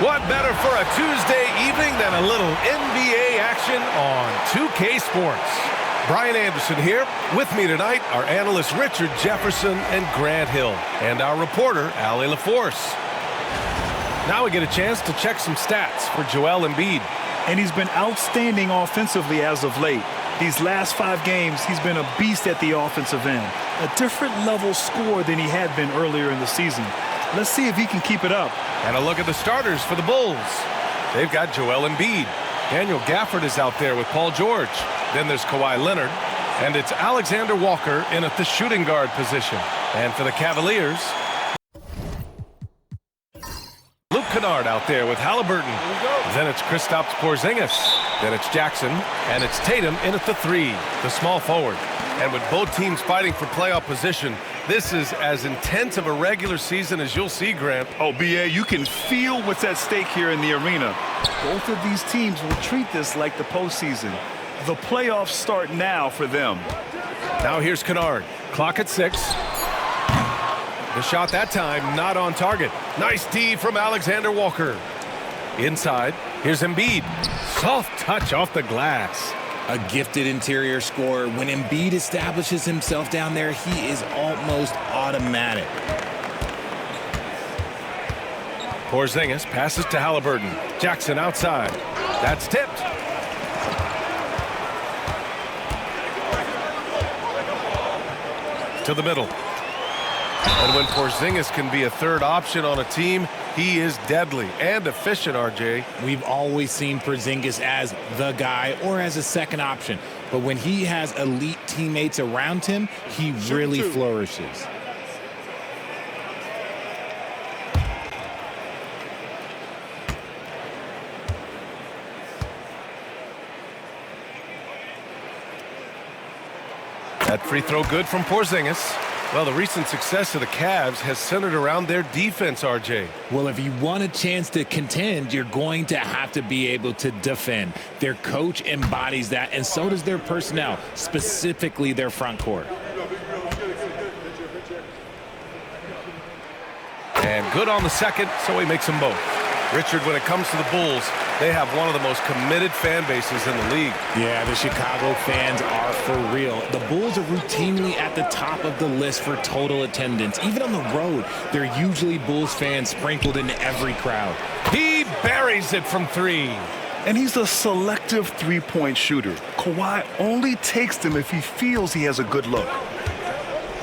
What better for a Tuesday evening than a little NBA action on 2K Sports? Brian Anderson here. With me tonight are analysts Richard Jefferson and Grant Hill, and our reporter, Allie LaForce. Now we get a chance to check some stats for Joel Embiid. And he's been outstanding offensively as of late. These last 5 games, he's been a beast at the offensive end. A different level scorer than he had been earlier in the season. Let's see if he can keep it up. And a look at the starters for the Bulls. They've got Joel Embiid. Daniel Gafford is out there with Paul George. Then there's Kawhi Leonard. And it's Alexander Walker in at the shooting guard position. And for the Cavaliers, Luke Kennard out there with Halliburton. Then it's Kristaps Porzingis. Then it's Jackson. And it's Tatum in at the 3, the small forward. And with both teams fighting for playoff position, this is as intense of a regular season as you'll see, Grant. Oh, B.A., you can feel what's at stake here in the arena. Both of these teams will treat this like the postseason. The playoffs start now for them. Now here's Kennard. Clock at 6. The shot that time not on target. Nice D from Alexander Walker. Inside, here's Embiid. Soft touch off the glass. A gifted interior scorer. When Embiid establishes himself down there, he is almost automatic. Porzingis passes to Halliburton. Jackson outside. That's tipped. To the middle. And when Porzingis can be a third option on a team, he is deadly and efficient, RJ. We've always seen Porzingis as the guy or as a second option. But when he has elite teammates around him, he really flourishes. That free throw good from Porzingis. Well, the recent success of the Cavs has centered around their defense, RJ. Well, if you want a chance to contend, you're going to have to be able to defend. Their coach embodies that, and so does their personnel, specifically their front court. And good on the second, so he makes them both. Richard, when it comes to the Bulls, they have one of the most committed fan bases in the league. Yeah, the Chicago fans are for real. The Bulls are routinely at the top of the list for total attendance. Even on the road, there are usually Bulls fans sprinkled in every crowd. He buries it from 3. And he's a selective three-point shooter. Kawhi only takes them if he feels he has a good look.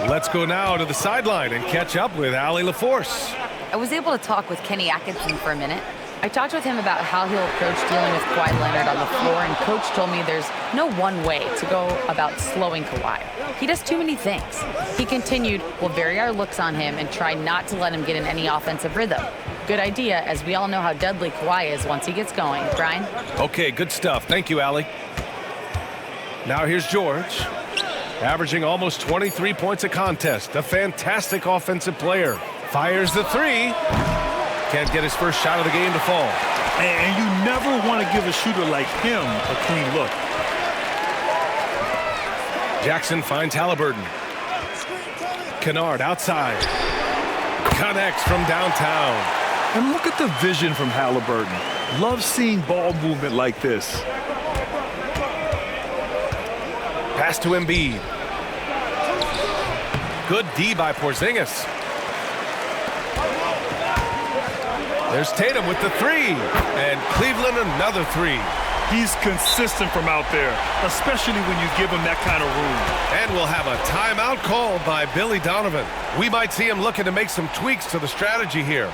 Let's go now to the sideline and catch up with Allie LaForce. I was able to talk with Kenny Atkinson for a minute. I talked with him about how he'll approach dealing with Kawhi Leonard on the floor, and Coach told me there's no one way to go about slowing Kawhi. He does too many things. He continued, we'll vary our looks on him and try not to let him get in any offensive rhythm. Good idea, as we all know how deadly Kawhi is once he gets going. Brian? Okay, good stuff. Thank you, Allie. Now here's George, averaging almost 23 points a contest. A fantastic offensive player. Fires the 3. Can't get his first shot of the game to fall. And you never want to give a shooter like him a clean look. Jackson finds Halliburton. Kennard outside. Connects from downtown. And look at the vision from Halliburton. Love seeing ball movement like this. Pass to Embiid. Good D by Porzingis. There's Tatum with the 3. And Cleveland another 3. He's consistent from out there, especially when you give him that kind of room. And we'll have a timeout called by Billy Donovan. We might see him looking to make some tweaks to the strategy here.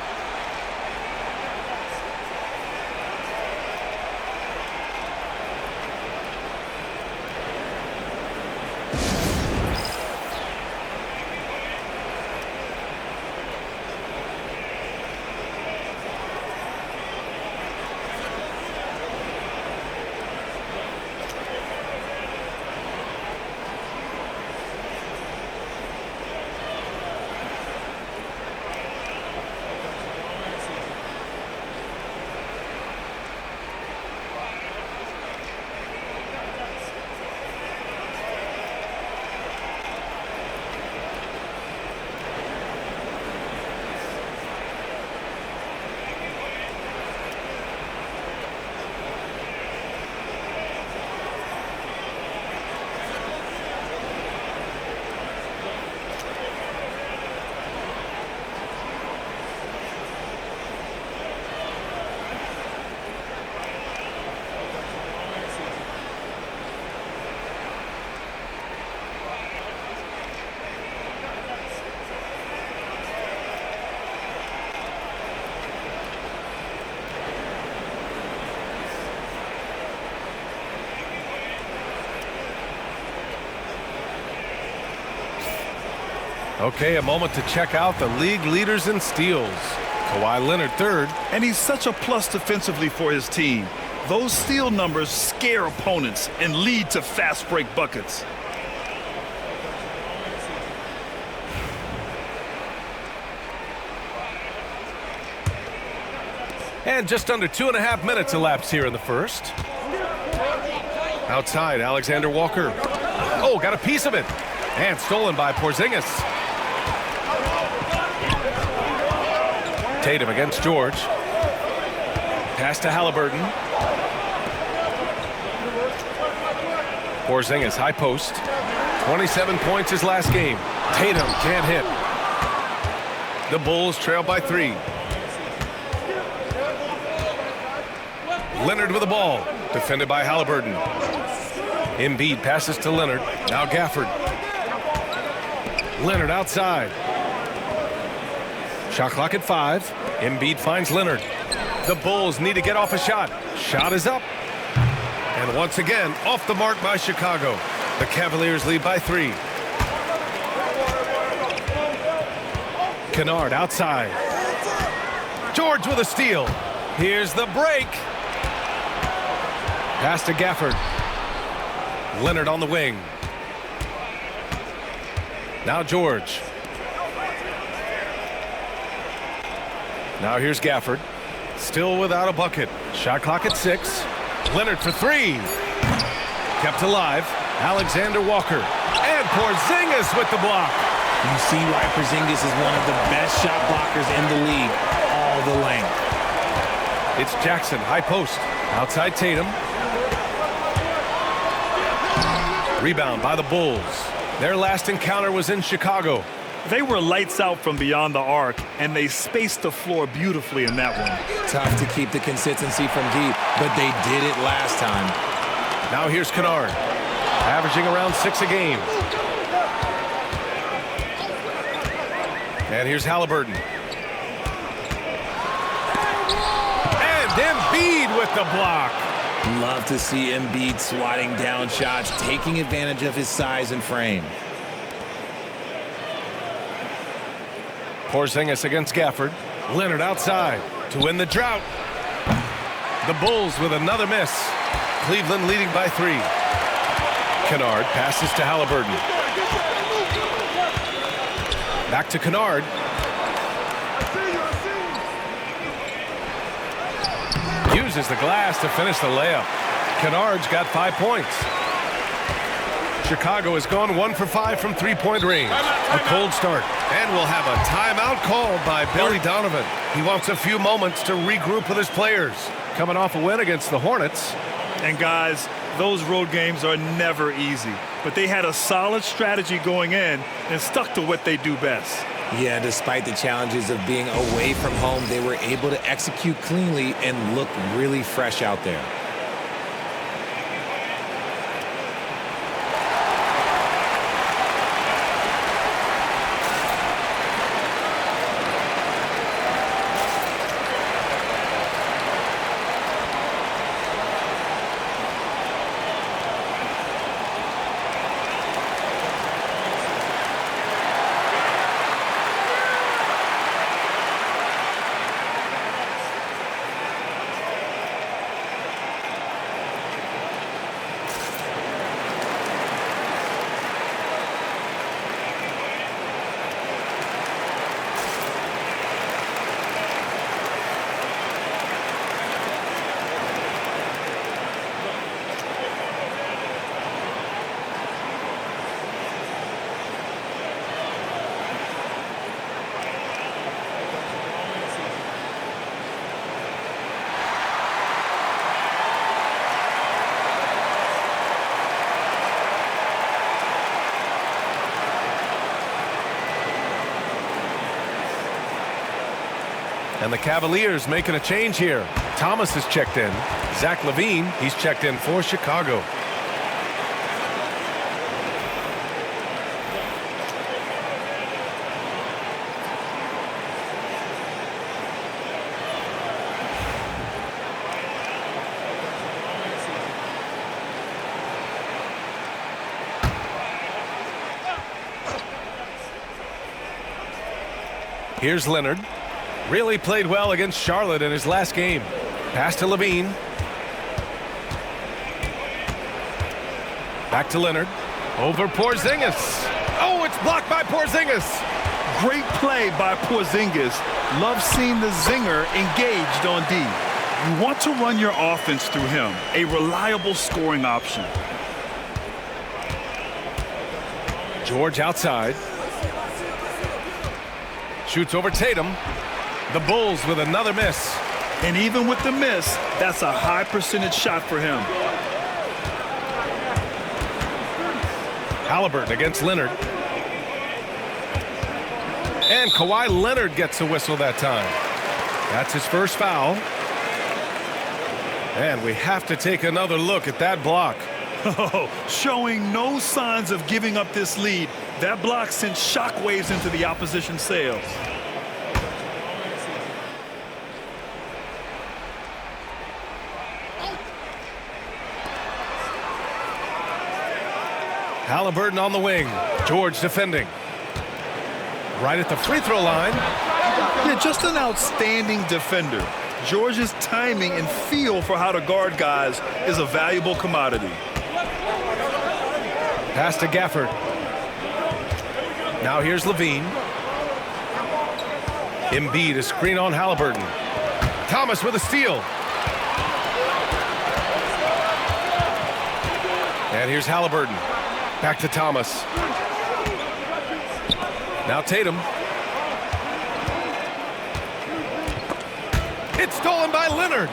Okay, a moment to check out the league leaders in steals. Kawhi Leonard third. And he's such a plus defensively for his team. Those steal numbers scare opponents and lead to fast break buckets. And just under 2.5 minutes elapsed here in the first. Outside, Alexander Walker. Oh, got a piece of it. And stolen by Porzingis. Tatum against George. Pass to Halliburton. Porzingis, high post. 27 points his last game. Tatum can't hit. The Bulls trail by 3. Leonard with the ball. Defended by Halliburton. Embiid passes to Leonard. Now Gafford. Leonard outside. Shot clock at 5. Embiid finds Leonard. The Bulls need to get off a shot. Shot is up. And once again, off the mark by Chicago. The Cavaliers lead by 3. Kennard outside. George with a steal. Here's the break. Pass to Gafford. Leonard on the wing. Now George. Now here's Gafford. Still without a bucket. Shot clock at 6. Leonard for 3. Kept alive. Alexander Walker. And Porzingis with the block. You see why Porzingis is one of the best shot blockers in the league. All the length. It's Jackson, high post. Outside Tatum. Rebound by the Bulls. Their last encounter was in Chicago. They were lights out from beyond the arc, and they spaced the floor beautifully in that one. Tough to keep the consistency from deep, but they did it last time. Now here's Kennard, averaging around 6 a game. And here's Halliburton. And Embiid with the block. Love to see Embiid swatting down shots, taking advantage of his size and frame. Porzingis against Gafford. Leonard outside to win the drought. The Bulls with another miss. Cleveland leading by 3. Kennard passes to Halliburton. Back to Kennard. Uses the glass to finish the layup. Kennard's got 5 points. Chicago has gone 1 for 5 from 3-point range. A cold start. And we'll have a timeout called by Billy Donovan. He wants a few moments to regroup with his players. Coming off a win against the Hornets. And guys, those road games are never easy. But they had a solid strategy going in and stuck to what they do best. Yeah, despite the challenges of being away from home, they were able to execute cleanly and look really fresh out there. And the Cavaliers making a change here. Thomas has checked in. Zach LaVine, he's checked in for Chicago. Here's Leonard. Really played well against Charlotte in his last game. Pass to Levine. Back to Leonard. Over Porzingis. Oh, it's blocked by Porzingis. Great play by Porzingis. Love seeing the zinger engaged on D. You want to run your offense through him, a reliable scoring option. George outside. Shoots over Tatum. The Bulls with another miss. And even with the miss, that's a high percentage shot for him. Halliburton against Leonard. And Kawhi Leonard gets a whistle that time. That's his first foul. And we have to take another look at that block. Oh, showing no signs of giving up this lead. That block sent shockwaves into the opposition sails. Halliburton on the wing. George defending. Right at the free throw line. Yeah, just an outstanding defender. George's timing and feel for how to guard guys is a valuable commodity. Pass to Gafford. Now here's Levine. Embiid, a screen on Halliburton. Thomas with a steal. And here's Halliburton. Back to Thomas. Now Tatum. It's stolen by Leonard.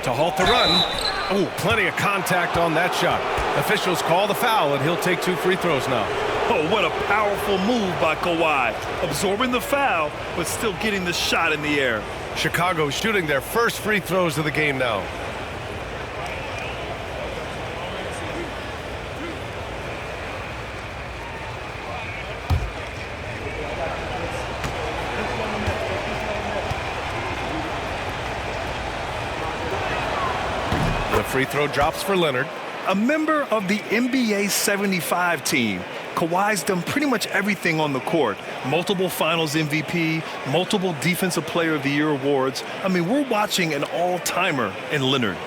To halt the run. Oh, plenty of contact on that shot. Officials call the foul, and he'll take 2 free throws now. Oh, what a powerful move by Kawhi. Absorbing the foul, but still getting the shot in the air. Chicago shooting their first free throws of the game now. The free throw drops for Leonard. A member of the NBA 75 team, Kawhi's done pretty much everything on the court. Multiple Finals MVP, multiple Defensive Player of the Year awards. I mean, we're watching an all-timer in Leonard.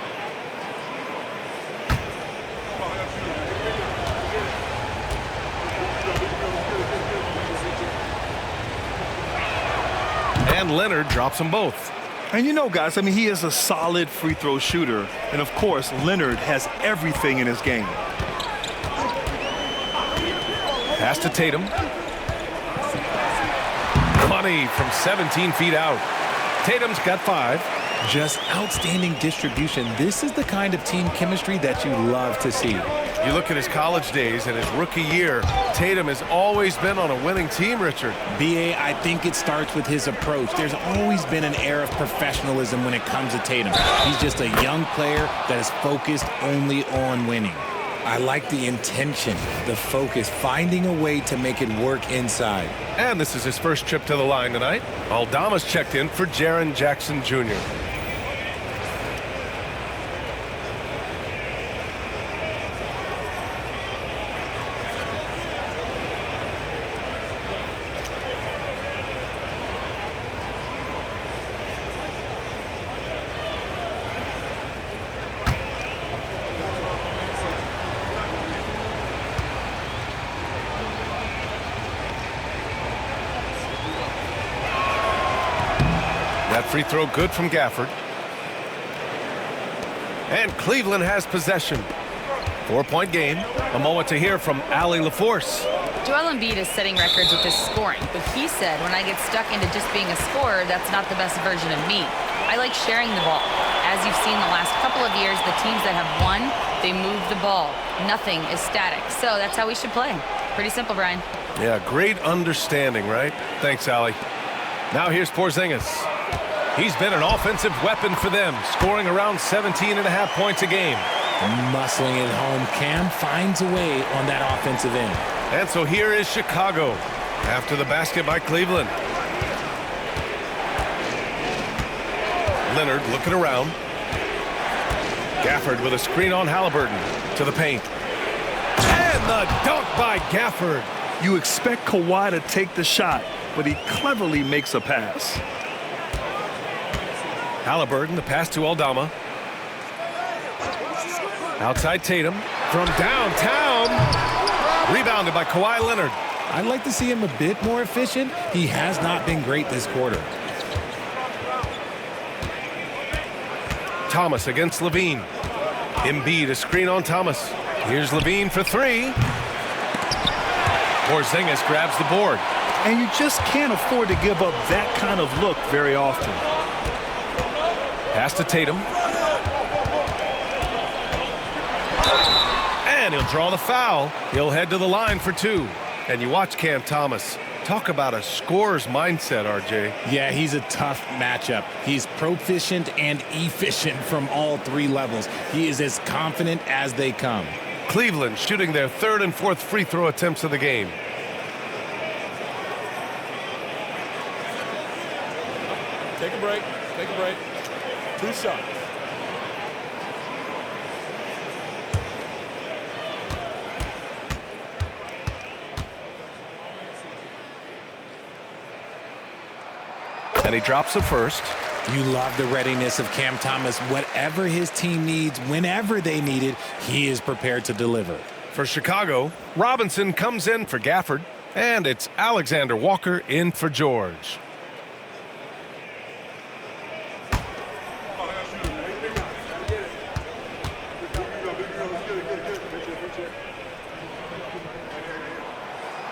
And Leonard drops them both. And you know, guys, I mean, he is a solid free throw shooter. And, of course, Leonard has everything in his game. Pass to Tatum. Money from 17 feet out. Tatum's got 5. Just outstanding distribution. This is the kind of team chemistry that you love to see. You look at his college days and his rookie year, Tatum has always been on a winning team, Richard. BA, I think it starts with his approach. There's always been an air of professionalism when it comes to Tatum. He's just a young player that is focused only on winning. I like the intention, the focus, finding a way to make it work inside. And this is his first trip to the line tonight. Aldama's checked in for Jaren Jackson Jr. That free throw good from Gafford. And Cleveland has possession. 4-point game. A moment to hear from Allie LaForce. Joel Embiid is setting records with his scoring, but he said, when I get stuck into just being a scorer, that's not the best version of me. I like sharing the ball. As you've seen the last couple of years, the teams that have won, they move the ball. Nothing is static. So that's how we should play. Pretty simple, Brian. Yeah, great understanding, right? Thanks, Allie. Now here's Porzingis. He's been an offensive weapon for them, scoring around 17.5 points a game. Muscling it home. Cam finds a way on that offensive end. And so here is Chicago after the basket by Cleveland. Leonard looking around. Gafford with a screen on Halliburton to the paint. And the dunk by Gafford. You expect Kawhi to take the shot, but he cleverly makes a pass. Halliburton, the pass to Aldama. Outside Tatum. From downtown. Rebounded by Kawhi Leonard. I'd like to see him a bit more efficient. He has not been great this quarter. Thomas against Levine. Embiid, a screen on Thomas. Here's Levine for three. Porzingis grabs the board. And you just can't afford to give up that kind of look very often. Pass to Tatum. And he'll draw the foul. He'll head to the line for two. And you watch Cam Thomas. Talk about a scorer's mindset, RJ. Yeah, he's a tough matchup. He's proficient and efficient from all three levels. He is as confident as they come. Cleveland shooting their third and fourth free throw attempts of the game. Take a break. Take a break. 2 shots. And he drops the first. You love the readiness of Cam Thomas. Whatever his team needs, whenever they need it, he is prepared to deliver. For Chicago, Robinson comes in for Gafford. And it's Alexander Walker in for George.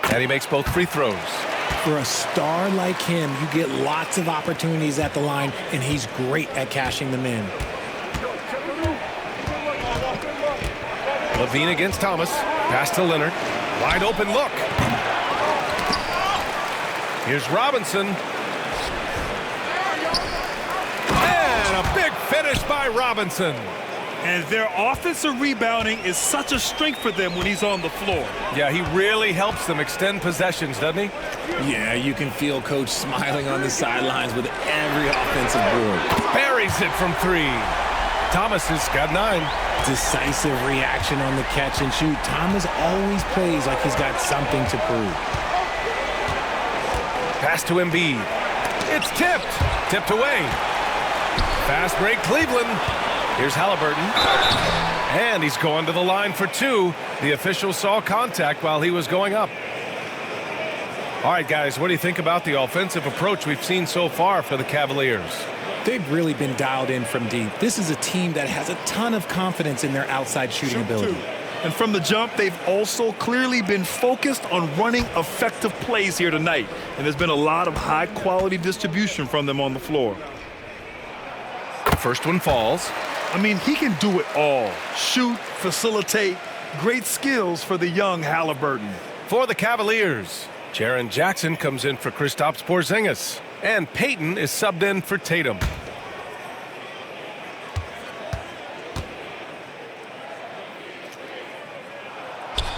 And he makes both free throws. For a star like him, you get lots of opportunities at the line, and he's great at cashing them in. Levine against Thomas. Pass to Leonard. Wide open look. Here's Robinson. And a big finish by Robinson. And their offensive rebounding is such a strength for them when he's on the floor. Yeah, he really helps them extend possessions, doesn't he? Yeah, you can feel Coach smiling on the sidelines with every offensive board. Buries it from three. Thomas has got 9. Decisive reaction on the catch and shoot. Thomas always plays like he's got something to prove. Pass to Embiid. It's tipped. Tipped away. Fast break Cleveland. Here's Halliburton. And he's going to the line for 2. The official saw contact while he was going up. All right, guys, what do you think about the offensive approach we've seen so far for the Cavaliers? They've really been dialed in from deep. This is a team that has a ton of confidence in their outside shooting ability. And from the jump, they've also clearly been focused on running effective plays here tonight. And there's been a lot of high-quality distribution from them on the floor. First one falls. I mean, he can do it all. Shoot, facilitate, great skills for the young Halliburton. For the Cavaliers, Jaren Jackson comes in for Kristaps Porzingis. And Payton is subbed in for Tatum.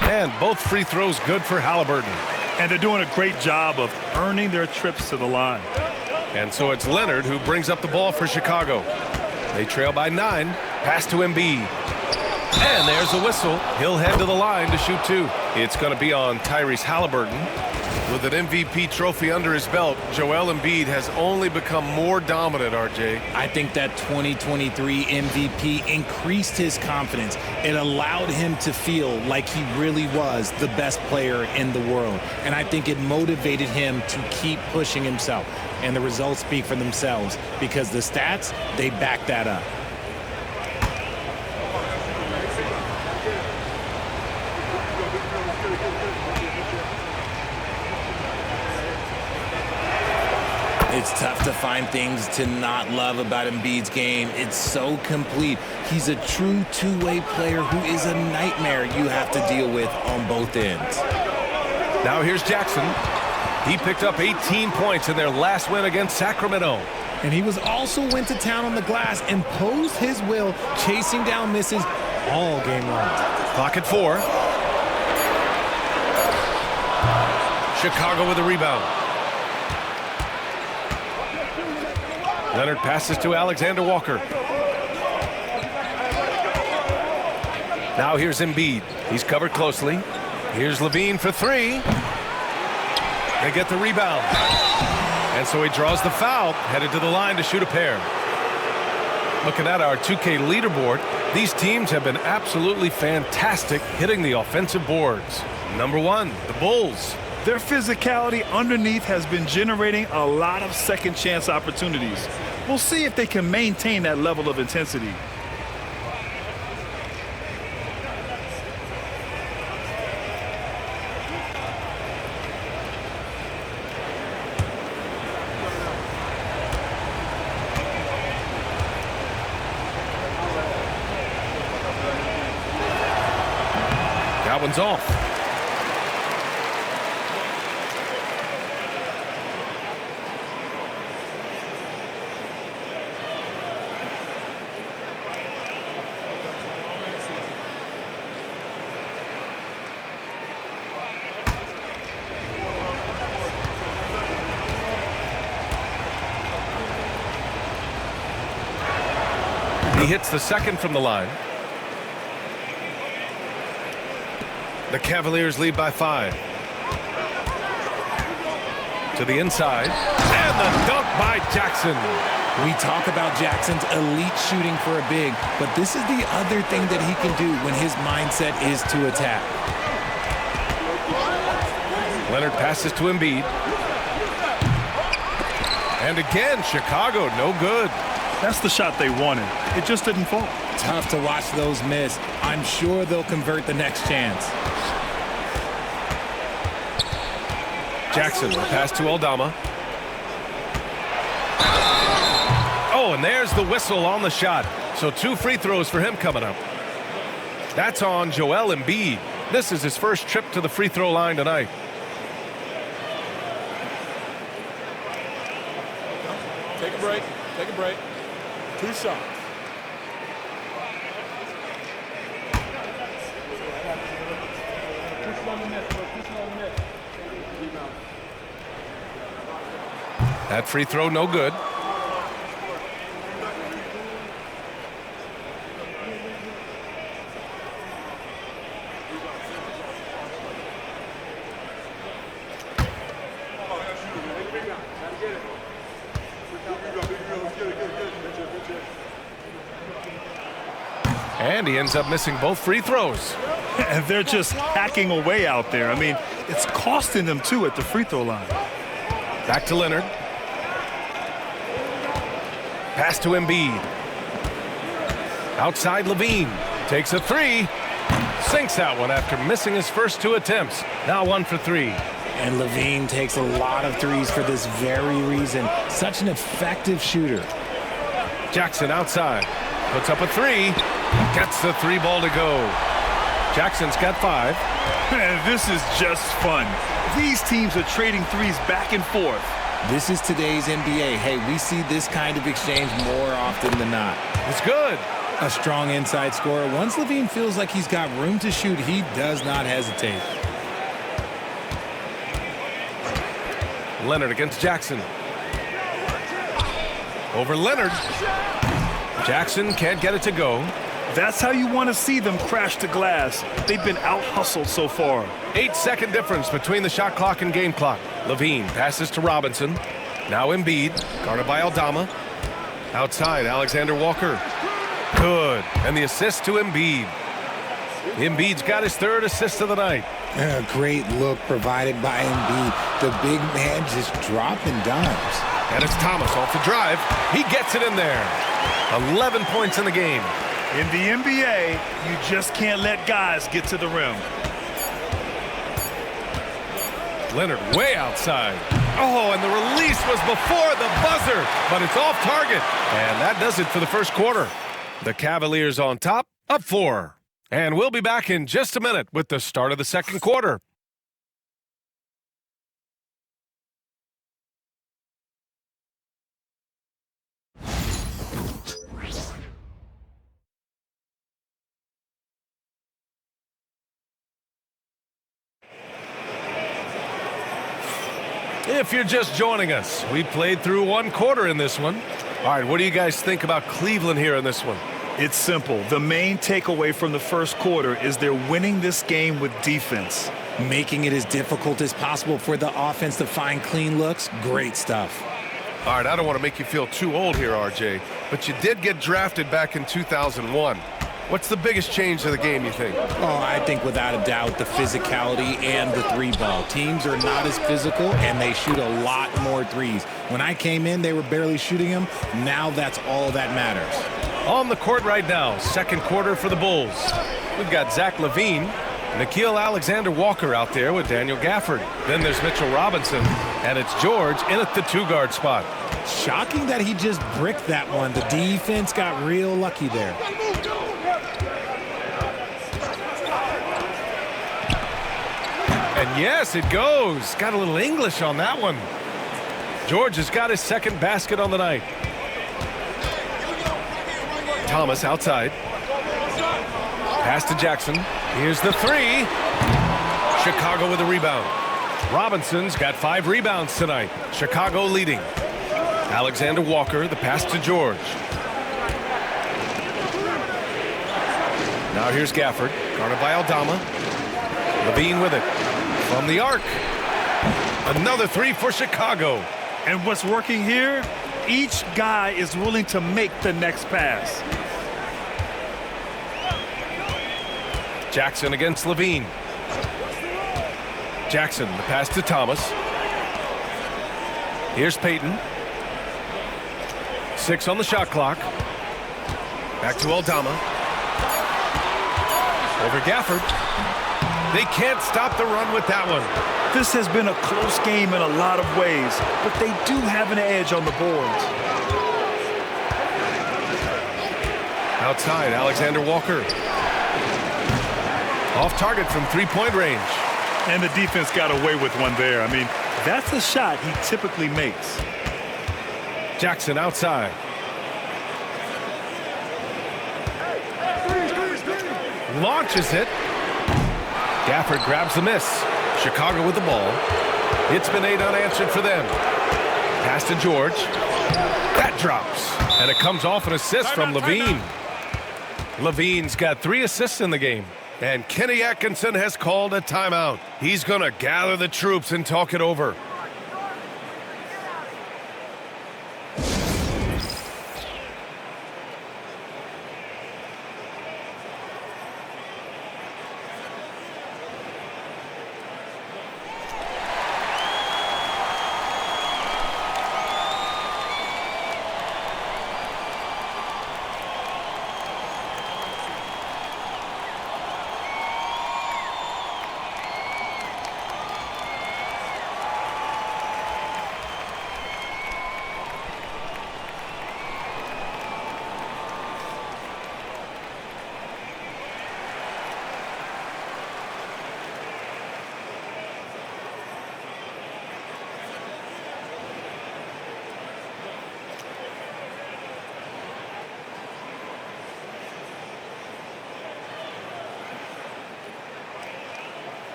And both free throws good for Halliburton. And they're doing a great job of earning their trips to the line. And so it's Leonard who brings up the ball for Chicago. They trail by 9. Pass to Embiid. And there's a whistle. He'll head to the line to shoot 2. It's going to be on Tyrese Halliburton. With an MVP trophy under his belt, Joel Embiid has only become more dominant, RJ. I think that 2023 MVP increased his confidence. It allowed him to feel like he really was the best player in the world. And I think it motivated him to keep pushing himself. And the results speak for themselves because the stats, they back that up. It's tough to find things to not love about Embiid's game. It's so complete. He's a true two-way player who is a nightmare you have to deal with on both ends. Now here's Jackson. He picked up 18 points in their last win against Sacramento. And he was also went to town on the glass and posed his will, chasing down misses all game long. Clock at 4. Chicago with a rebound. Leonard passes to Alexander Walker. Now here's Embiid. He's covered closely. Here's Levine for 3. They get the rebound. And so he draws the foul, headed to the line to shoot a pair. Looking at our 2K leaderboard, these teams have been absolutely fantastic hitting the offensive boards. Number 1, the Bulls. Their physicality underneath has been generating a lot of second chance opportunities. We'll see if they can maintain that level of intensity. That one's off. He hits the second from the line. The Cavaliers lead by 5. To the inside. And the dunk by Jackson. We talk about Jackson's elite shooting for a big, but this is the other thing that he can do when his mindset is to attack. Leonard passes to Embiid. And again, Chicago, no good. That's the shot they wanted. It just didn't fall. Tough to watch those miss. I'm sure they'll convert the next chance. Jackson, pass to Aldama. Oh, and there's the whistle on the shot. So 2 free throws for him coming up. That's on Joel Embiid. This is his first trip to the free throw line tonight. Take a break. Take a break. 2 shots. That free throw, no good. And he ends up missing both free throws. And they're just hacking away out there. I mean, it's costing them too at the free throw line. Back to Leonard. Pass to Embiid. Outside Levine. Takes a 3. Sinks that one after missing his first 2 attempts. Now 1 for 3. And Levine takes a lot of threes for this very reason. Such an effective shooter. Jackson outside. Puts up a 3. Gets the 3 ball to go. Jackson's got 5. And this is just fun. These teams are trading threes back and forth. This is today's NBA. Hey, we see this kind of exchange more often than not. It's good. A strong inside scorer. Once Levine feels like he's got room to shoot, he does not hesitate. Leonard against Jackson. Over Leonard. Jackson can't get it to go. That's how you want to see them crash the glass. They've been out-hustled so far. 8-second difference between the shot clock and game clock. Levine passes to Robinson. Now Embiid, guarded by Aldama. Outside, Alexander Walker. Good. And the assist to Embiid. Embiid's got his 3rd assist of the night. A great look provided by Embiid. The big man just dropping dimes. And it's Thomas off the drive. He gets it in there. 11 points in the game. In the NBA, you just can't let guys get to the rim. Leonard way outside. Oh, and the release was before the buzzer, but it's off target. And that does it for the first quarter. The Cavaliers on top, up 4. And we'll be back in just a minute with the start of the second quarter. If you're just joining us, we played through 1 quarter in this one. All right, what do you guys think about Cleveland here in this one? It's simple. The main takeaway from the first quarter is they're winning this game with defense. making it as difficult as possible for the offense to find clean looks. Great stuff. All right, I don't want to make you feel too old here, RJ, but you did get drafted back in 2001. What's the biggest change to the game, you think? Oh, I think without a doubt the physicality and the three ball. Teams are not as physical, and they shoot a lot more threes. When I came in, they were barely shooting them. Now that's all that matters. On the court right now, second quarter for the Bulls. We've got Zach LaVine, Nickeil Alexander-Walker out there with Daniel Gafford. Then there's Mitchell Robinson, and it's George in at the two-guard spot. Shocking that he just bricked that one. The defense got real lucky there. And yes, it goes. Got a little English on that one. George has got his second basket on the night. Thomas outside. Pass to Jackson. Here's the three. Chicago with a rebound. Robinson's got 5 rebounds tonight. Chicago leading. Alexander Walker, the pass to George. Now here's Gafford. Guarded by Aldama. LaVine with it. From the arc. Another three for Chicago. And what's working here? Each guy is willing to make the next pass. Jackson against LaVine. Jackson, the pass to Thomas. Here's Payton. 6 on the shot clock. Back to Aldama. Over Gafford. They can't stop the run with that one. This has been a close game in a lot of ways, but they do have an edge on the boards. Outside, Alexander Walker. Off target from three-point range. And the defense got away with one there. I mean, that's a shot he typically makes. Jackson outside. Launches it. Gafford grabs the miss. Chicago with the ball. It's been 8 unanswered for them. Pass to George. That drops. And it comes off an assist from LaVine. LaVine's got 3 assists in the game. And Kenny Atkinson has called a timeout. He's going to gather the troops and talk it over.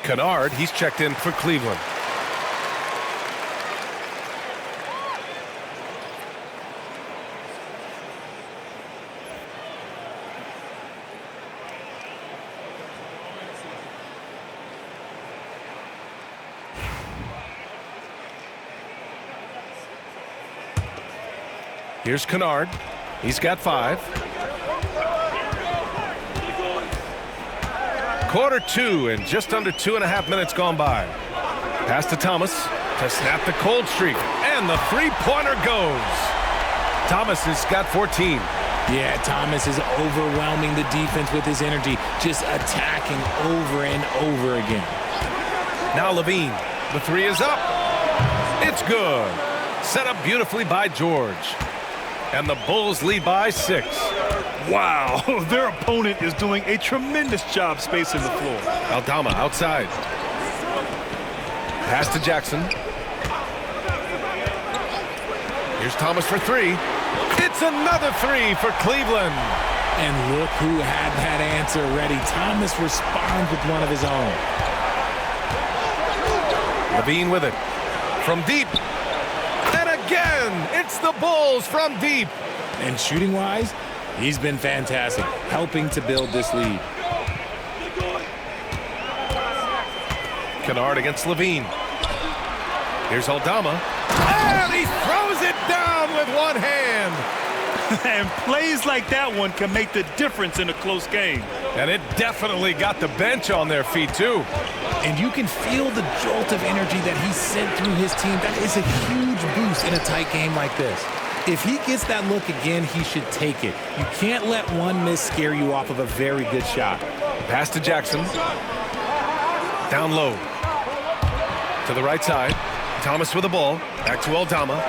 Kennard, he's checked in for Cleveland. Here's Kennard. He's got 5. Quarter 2 and just under 2.5 minutes gone by. Pass to Thomas to snap the cold streak. And the three-pointer goes. Thomas has got 14. Yeah, Thomas is overwhelming the defense with his energy, just attacking over and over again. Now LaVine. The 3 is up. It's good. Set up beautifully by George. And the Bulls lead by 6. Wow, their opponent is doing a tremendous job spacing the floor. Aldama outside. Pass to Jackson. Here's Thomas for 3. It's another three for Cleveland. And look who had that answer ready. Thomas responds with one of his own. Levine with it. From deep. And again, it's the Bulls from deep. And shooting-wise, he's been fantastic, helping to build this lead. Kennard against Levine. Here's Aldama. And he throws it down with one hand. And plays like that one can make the difference in a close game. And it definitely got the bench on their feet, too. And you can feel the jolt of energy that he sent through his team. That is a huge boost in a tight game like this. If he gets that look again, he should take it. You can't let one miss scare you off of a very good shot. Pass to Jackson. Down low. To the right side. Thomas with the ball. Back to Aldama.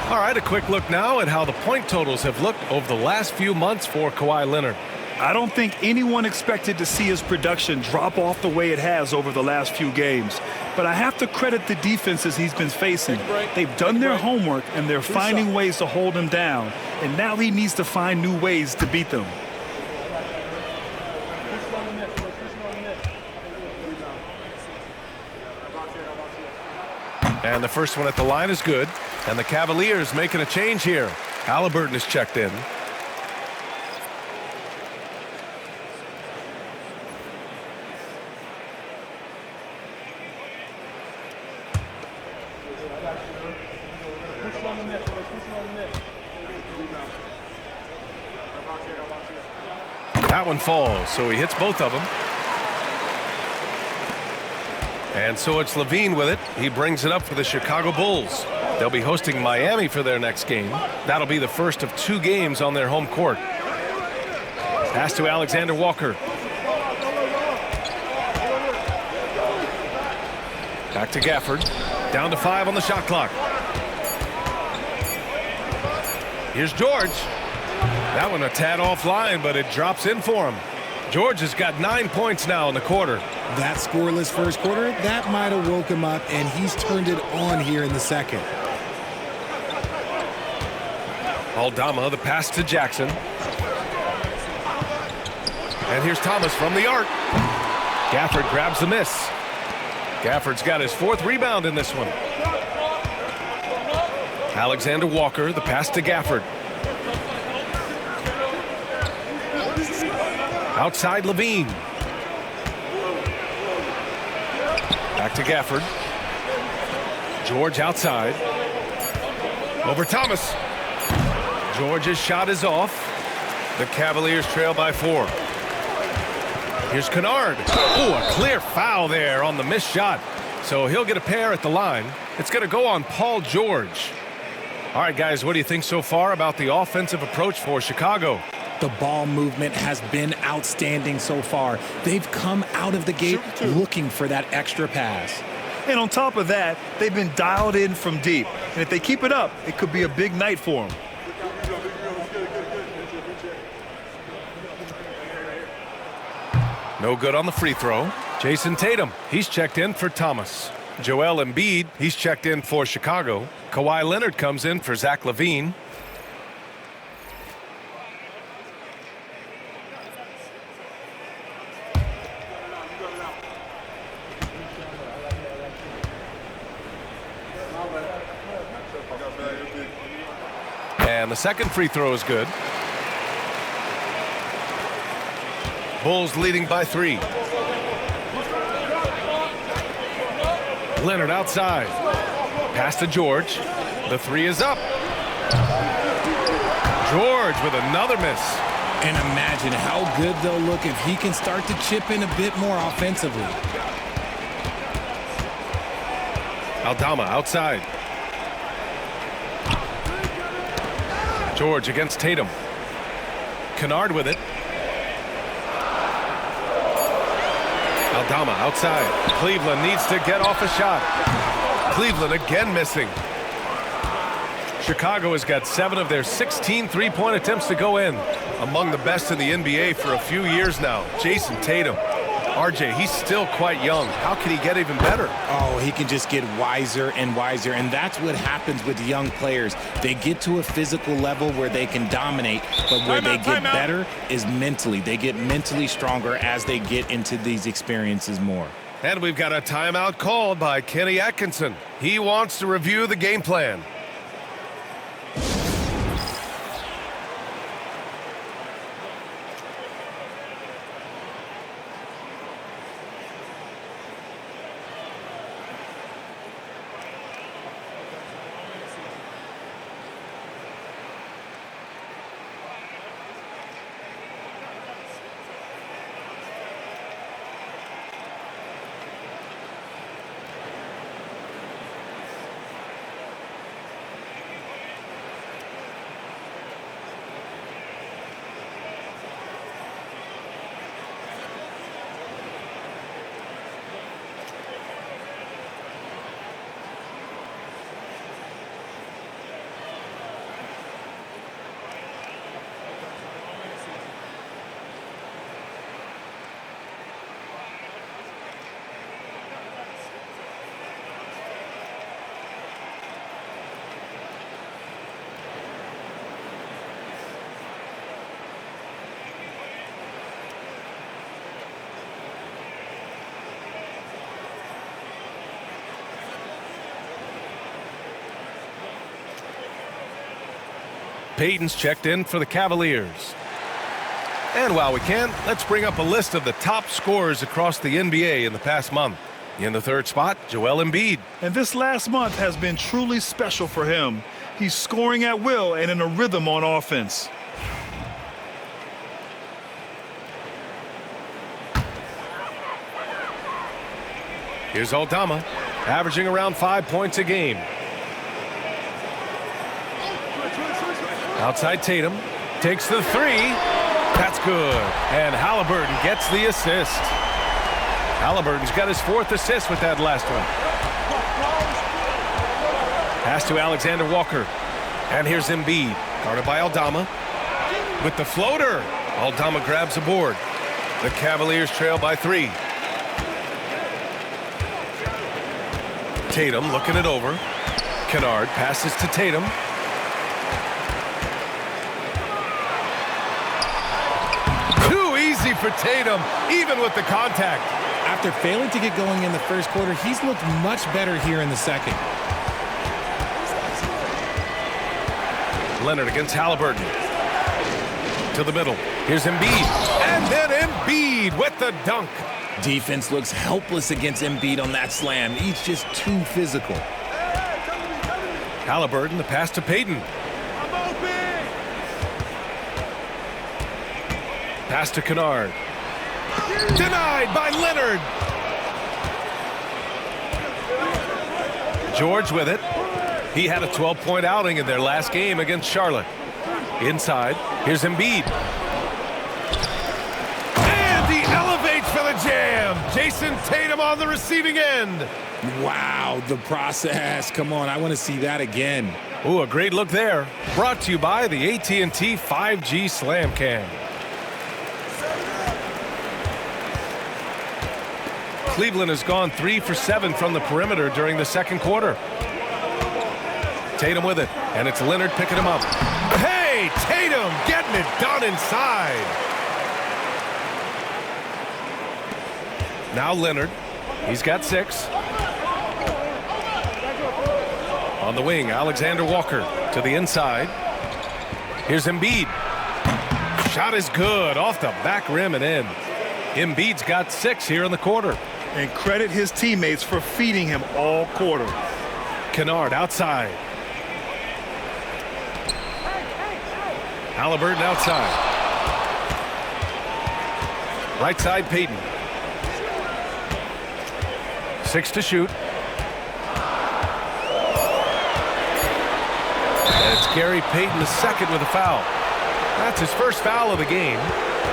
All right, a quick look now at how the point totals have looked over the last few months for Kawhi Leonard. I don't think anyone expected to see his production drop off the way it has over the last few games. But I have to credit the defenses he's been facing. They've done their homework, and they're finding ways to hold him down. And now he needs to find new ways to beat them. And the first one at the line is good. And the Cavaliers making a change here. Halliburton is checked in. That one falls, so he hits both of them. And so it's Levine with it. He brings it up for the Chicago Bulls. They'll be hosting Miami for their next game. That'll be the first of 2 games on their home court. Pass to Alexander Walker. Back to Gafford. Down to 5 on the shot clock. Here's George. That one a tad offline, but it drops in for him. George has got 9 points now in the quarter. That scoreless first quarter, that might have woke him up, and he's turned it on here in the second. Aldama, the pass to Jackson. And here's Thomas from the arc. Gafford grabs the miss. Gafford's got his 4th rebound in this one. Alexander Walker, the pass to Gafford. Outside Levine. Back to Gafford. George outside. Over Thomas. George's shot is off. The Cavaliers trail by 4. Here's Kennard. Oh, a clear foul there on the missed shot. So he'll get a pair at the line. It's going to go on Paul George. All right, guys, what do you think so far about the offensive approach for Chicago? The ball movement has been outstanding so far. They've come out of the gate looking for that extra pass. And on top of that, they've been dialed in from deep. And if they keep it up, it could be a big night for them. No good on the free throw. Jason Tatum, he's checked in for Thomas. Joel Embiid, he's checked in for Chicago. Kawhi Leonard comes in for Zach LaVine. And the second free throw is good. Bulls leading by 3. Leonard outside. Pass to George. The 3 is up. George with another miss. And imagine how good they'll look if he can start to chip in a bit more offensively. Aldama outside. George against Tatum. Kennard with it. Aldama outside. Cleveland needs to get off a shot. Cleveland again missing. Chicago has got 7 of their 16 three-point attempts to go in. Among the best in the NBA for a few years now. Jason Tatum. RJ, he's still quite young. How can he get even better? Oh, he can just get wiser and wiser, and that's what happens with young players. They get to a physical level where they can dominate, but where they get better is mentally. They get mentally stronger as they get into these experiences more. And we've got a timeout called by Kenny Atkinson. He wants to review the game plan. Payton's checked in for the Cavaliers. And while we can, let's bring up a list of the top scorers across the NBA in the past month. In the third spot, Joel Embiid. And this last month has been truly special for him. He's scoring at will and in a rhythm on offense. Here's Aldama, averaging around 5 points a game. Outside Tatum, takes the three. That's good. And Halliburton gets the assist. Halliburton's got his 4th assist with that last one. Pass to Alexander Walker. And here's Embiid, guarded by Aldama. With the floater, Aldama grabs a board. The Cavaliers trail by 3. Tatum looking it over. Kennard passes to Tatum. For Tatum, even with the contact. After failing to get going in the first quarter, he's looked much better here in the second. Leonard against Halliburton. To the middle. Here's Embiid. And then Embiid with the dunk. Defense looks helpless against Embiid on that slam. He's just too physical. Halliburton, the pass to Payton. Pass to Kennard. Denied by Leonard. George with it. He had a 12-point outing in their last game against Charlotte. Inside, here's Embiid. And he elevates for the jam. Jason Tatum on the receiving end. Wow, the process. Come on, I want to see that again. Ooh, a great look there. Brought to you by the AT&T 5G Slam Cam. Cleveland has gone 3 for 7 from the perimeter during the second quarter. Tatum with it, and it's Leonard picking him up. Hey, Tatum getting it done inside. Now Leonard, he's got 6. On the wing, Alexander Walker to the inside. Here's Embiid. Shot is good, off the back rim and in. Embiid's got 6 here in the quarter. And credit his teammates for feeding him all quarter. Kennard outside. Halliburton outside. Right side, Payton. 6 to shoot. And it's Gary Payton II with a foul. That's his first foul of the game.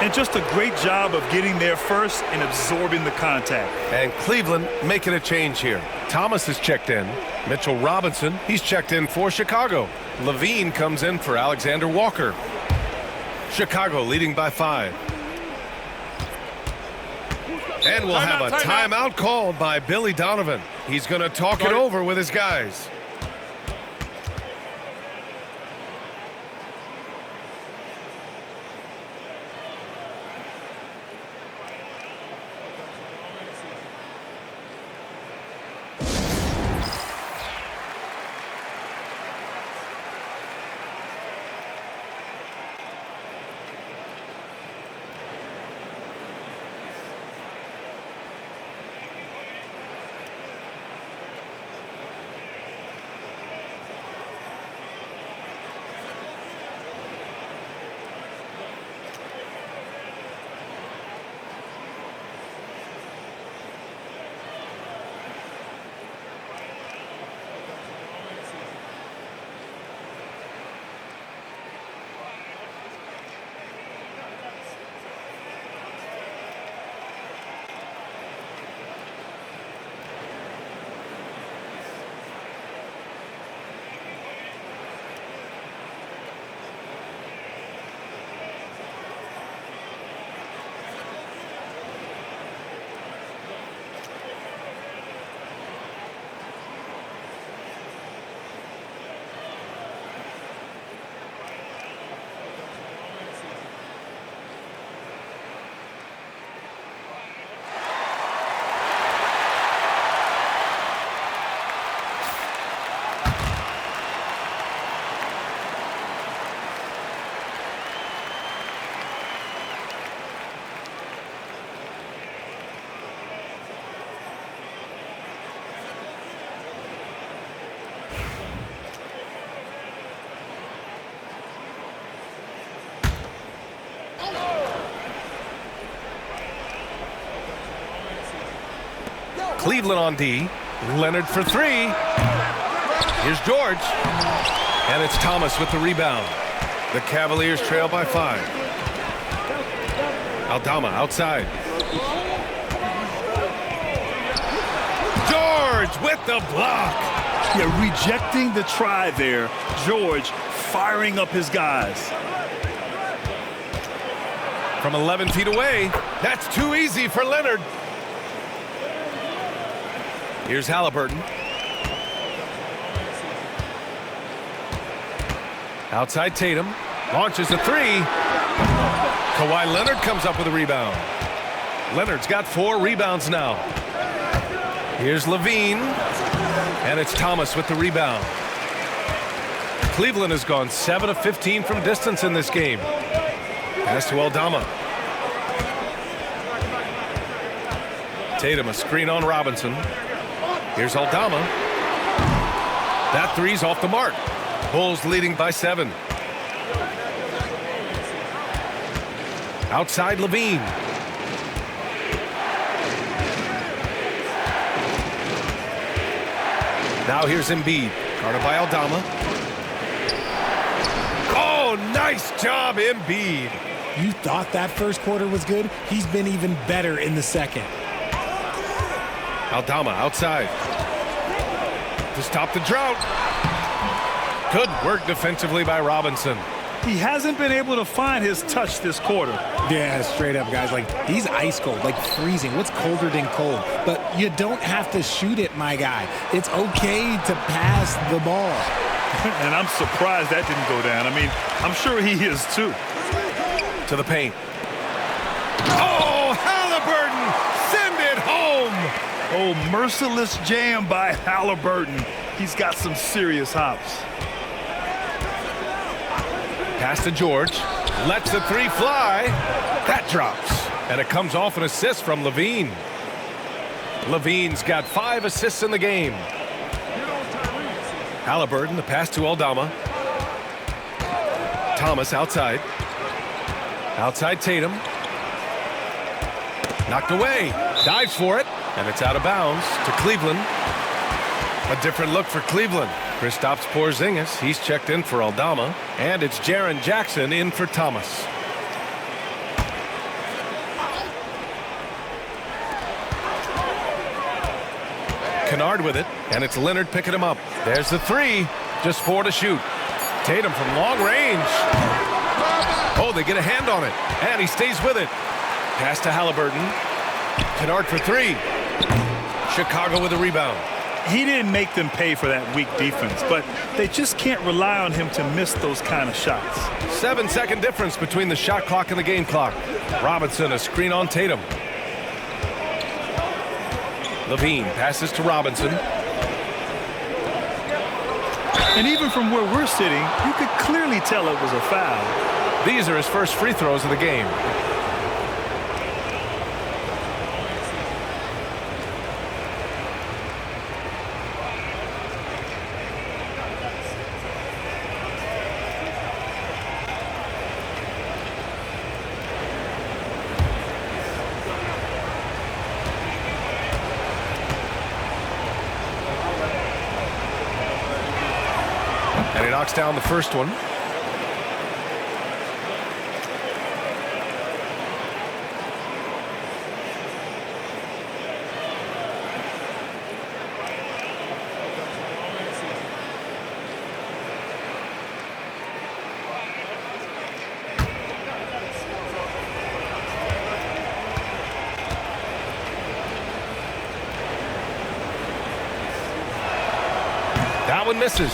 And just a great job of getting there first and absorbing the contact. And Cleveland making a change here. Thomas is checked in. Mitchell Robinson, he's checked in for Chicago. Levine comes in for Alexander Walker. Chicago leading by 5. And we'll have a timeout called by Billy Donovan. He's going to talk it over with his guys. Cleveland on D. Leonard for three. Here's George. And it's Thomas with the rebound. The Cavaliers trail by 5. Aldama outside. George with the block. Yeah, rejecting the try there. George firing up his guys. From 11 feet away. That's too easy for Leonard. Here's Halliburton. Outside Tatum. Launches a three. Kawhi Leonard comes up with a rebound. Leonard's got 4 rebounds now. Here's Levine. And it's Thomas with the rebound. Cleveland has gone 7 of 15 from distance in this game. Pass to Aldama. Tatum a screen on Robinson. Here's Aldama. That three's off the mark. Bulls leading by 7. Outside Levine. Now here's Embiid. Guarded by Aldama. Oh, nice job, Embiid. You thought that first quarter was good? He's been even better in the second. Aldama outside. To stop the drought. Good work defensively by Robinson. He hasn't been able to find his touch this quarter. Yeah, straight up, guys. Like, he's ice cold, like freezing. What's colder than cold? But you don't have to shoot it, my guy. It's okay to pass the ball. And I'm surprised that didn't go down. I mean, I'm sure he is too. To the paint. Oh, Halliburton! Send it home! Oh, merciless jam by Halliburton. He's got some serious hops. Pass to George. Lets the three fly. That drops. And it comes off an assist from Levine. Levine's got 5 assists in the game. Halliburton, the pass to Aldama. Thomas outside. Outside Tatum. Knocked away. Dives for it. And it's out of bounds to Cleveland. A different look for Cleveland. Kristaps Porzingis, he's checked in for Aldama. And it's Jaren Jackson in for Thomas. Kennard with it, and it's Leonard picking him up. There's the three. Just 4 to shoot. Tatum from long range. Oh, they get a hand on it, and he stays with it. Pass to Halliburton. Kennard for three. Chicago with a rebound. He didn't make them pay for that weak defense, but they just can't rely on him to miss those kind of shots. 7-second difference between the shot clock and the game clock. Robinson, a screen on Tatum. Levine passes to Robinson. And even from where we're sitting, you could clearly tell it was a foul. These are his first free throws of the game. And he knocks down the first one. That one misses.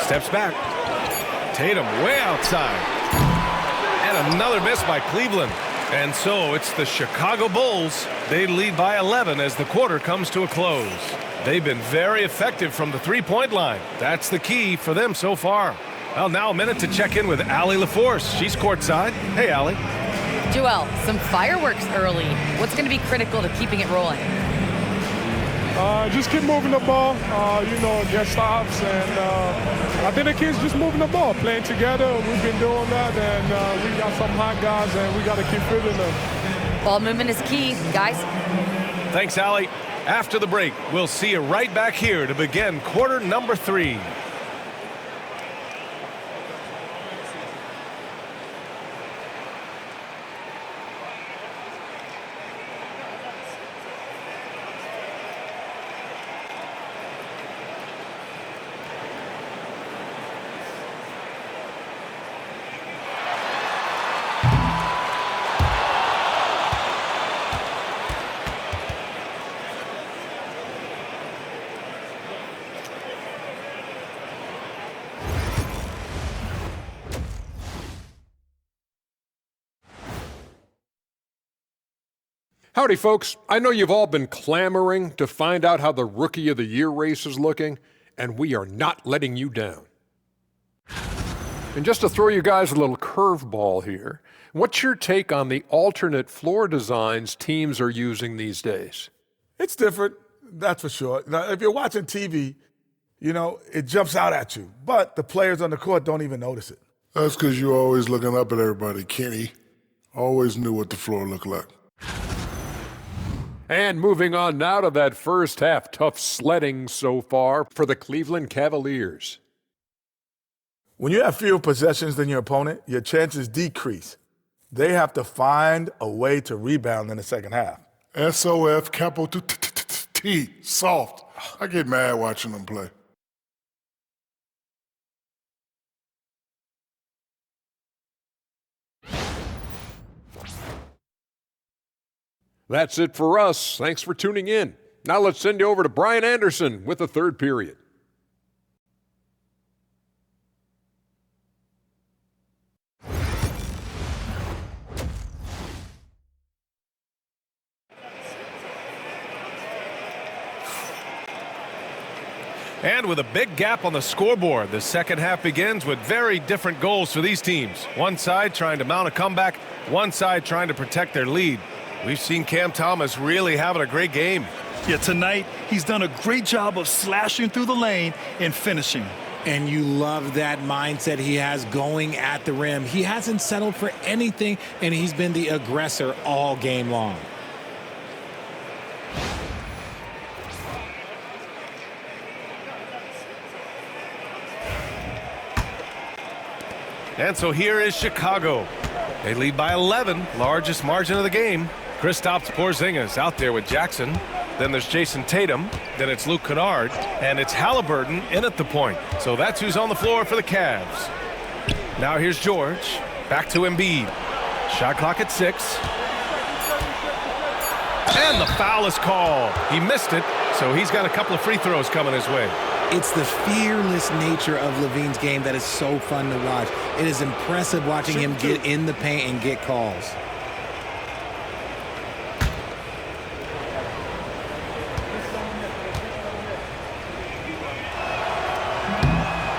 Steps back. Tatum way outside. And another miss by Cleveland. And so it's the Chicago Bulls. They lead by 11 as the quarter comes to a close. They've been very effective from the three-point line. That's the key for them so far. Well, now a minute to check in with Allie LaForce. She's courtside. Hey, Allie. Joel, some fireworks early. What's going to be critical to keeping it rolling? Just keep moving the ball, get stops, and I think the kids just moving the ball, playing together. We've been doing that, and we got some hot guys, and we got to keep fitting them. Ball movement is key, guys. Thanks, Allie. After the break, we'll see you right back here to begin quarter number 3. Howdy, folks. I know you've all been clamoring to find out how the Rookie of the Year race is looking, and we are not letting you down. And just to throw you guys a little curveball here, what's your take on the alternate floor designs teams are using these days? It's different, that's for sure. Now, if you're watching TV, it jumps out at you, but the players on the court don't even notice it. That's because you're always looking up at everybody, Kenny. Always knew what the floor looked like. And moving on now to that first half, tough sledding so far for the Cleveland Cavaliers. When you have fewer possessions than your opponent, your chances decrease. They have to find a way to rebound in the second half. SOF, capital T, soft. I get mad watching them play. That's it for us. Thanks for tuning in. Now let's send you over to Brian Anderson with the third period. And with a big gap on the scoreboard, the second half begins with very different goals for these teams. One side trying to mount a comeback, one side trying to protect their lead. We've seen Cam Thomas really having a great game. Yeah, tonight he's done a great job of slashing through the lane and finishing. And you love that mindset he has going at the rim. He hasn't settled for anything, and he's been the aggressor all game long. And so here is Chicago. They lead by 11, largest margin of the game. Kristaps Porzingis out there with Jackson. Then there's Jason Tatum. Then it's Luke Kennard. And it's Halliburton in at the point. So that's who's on the floor for the Cavs. Now here's George. Back to Embiid. Shot clock at 6. And the foul is called. He missed it, so he's got a couple of free throws coming his way. It's the fearless nature of Levine's game that is so fun to watch. It is impressive watching him get in the paint and get calls.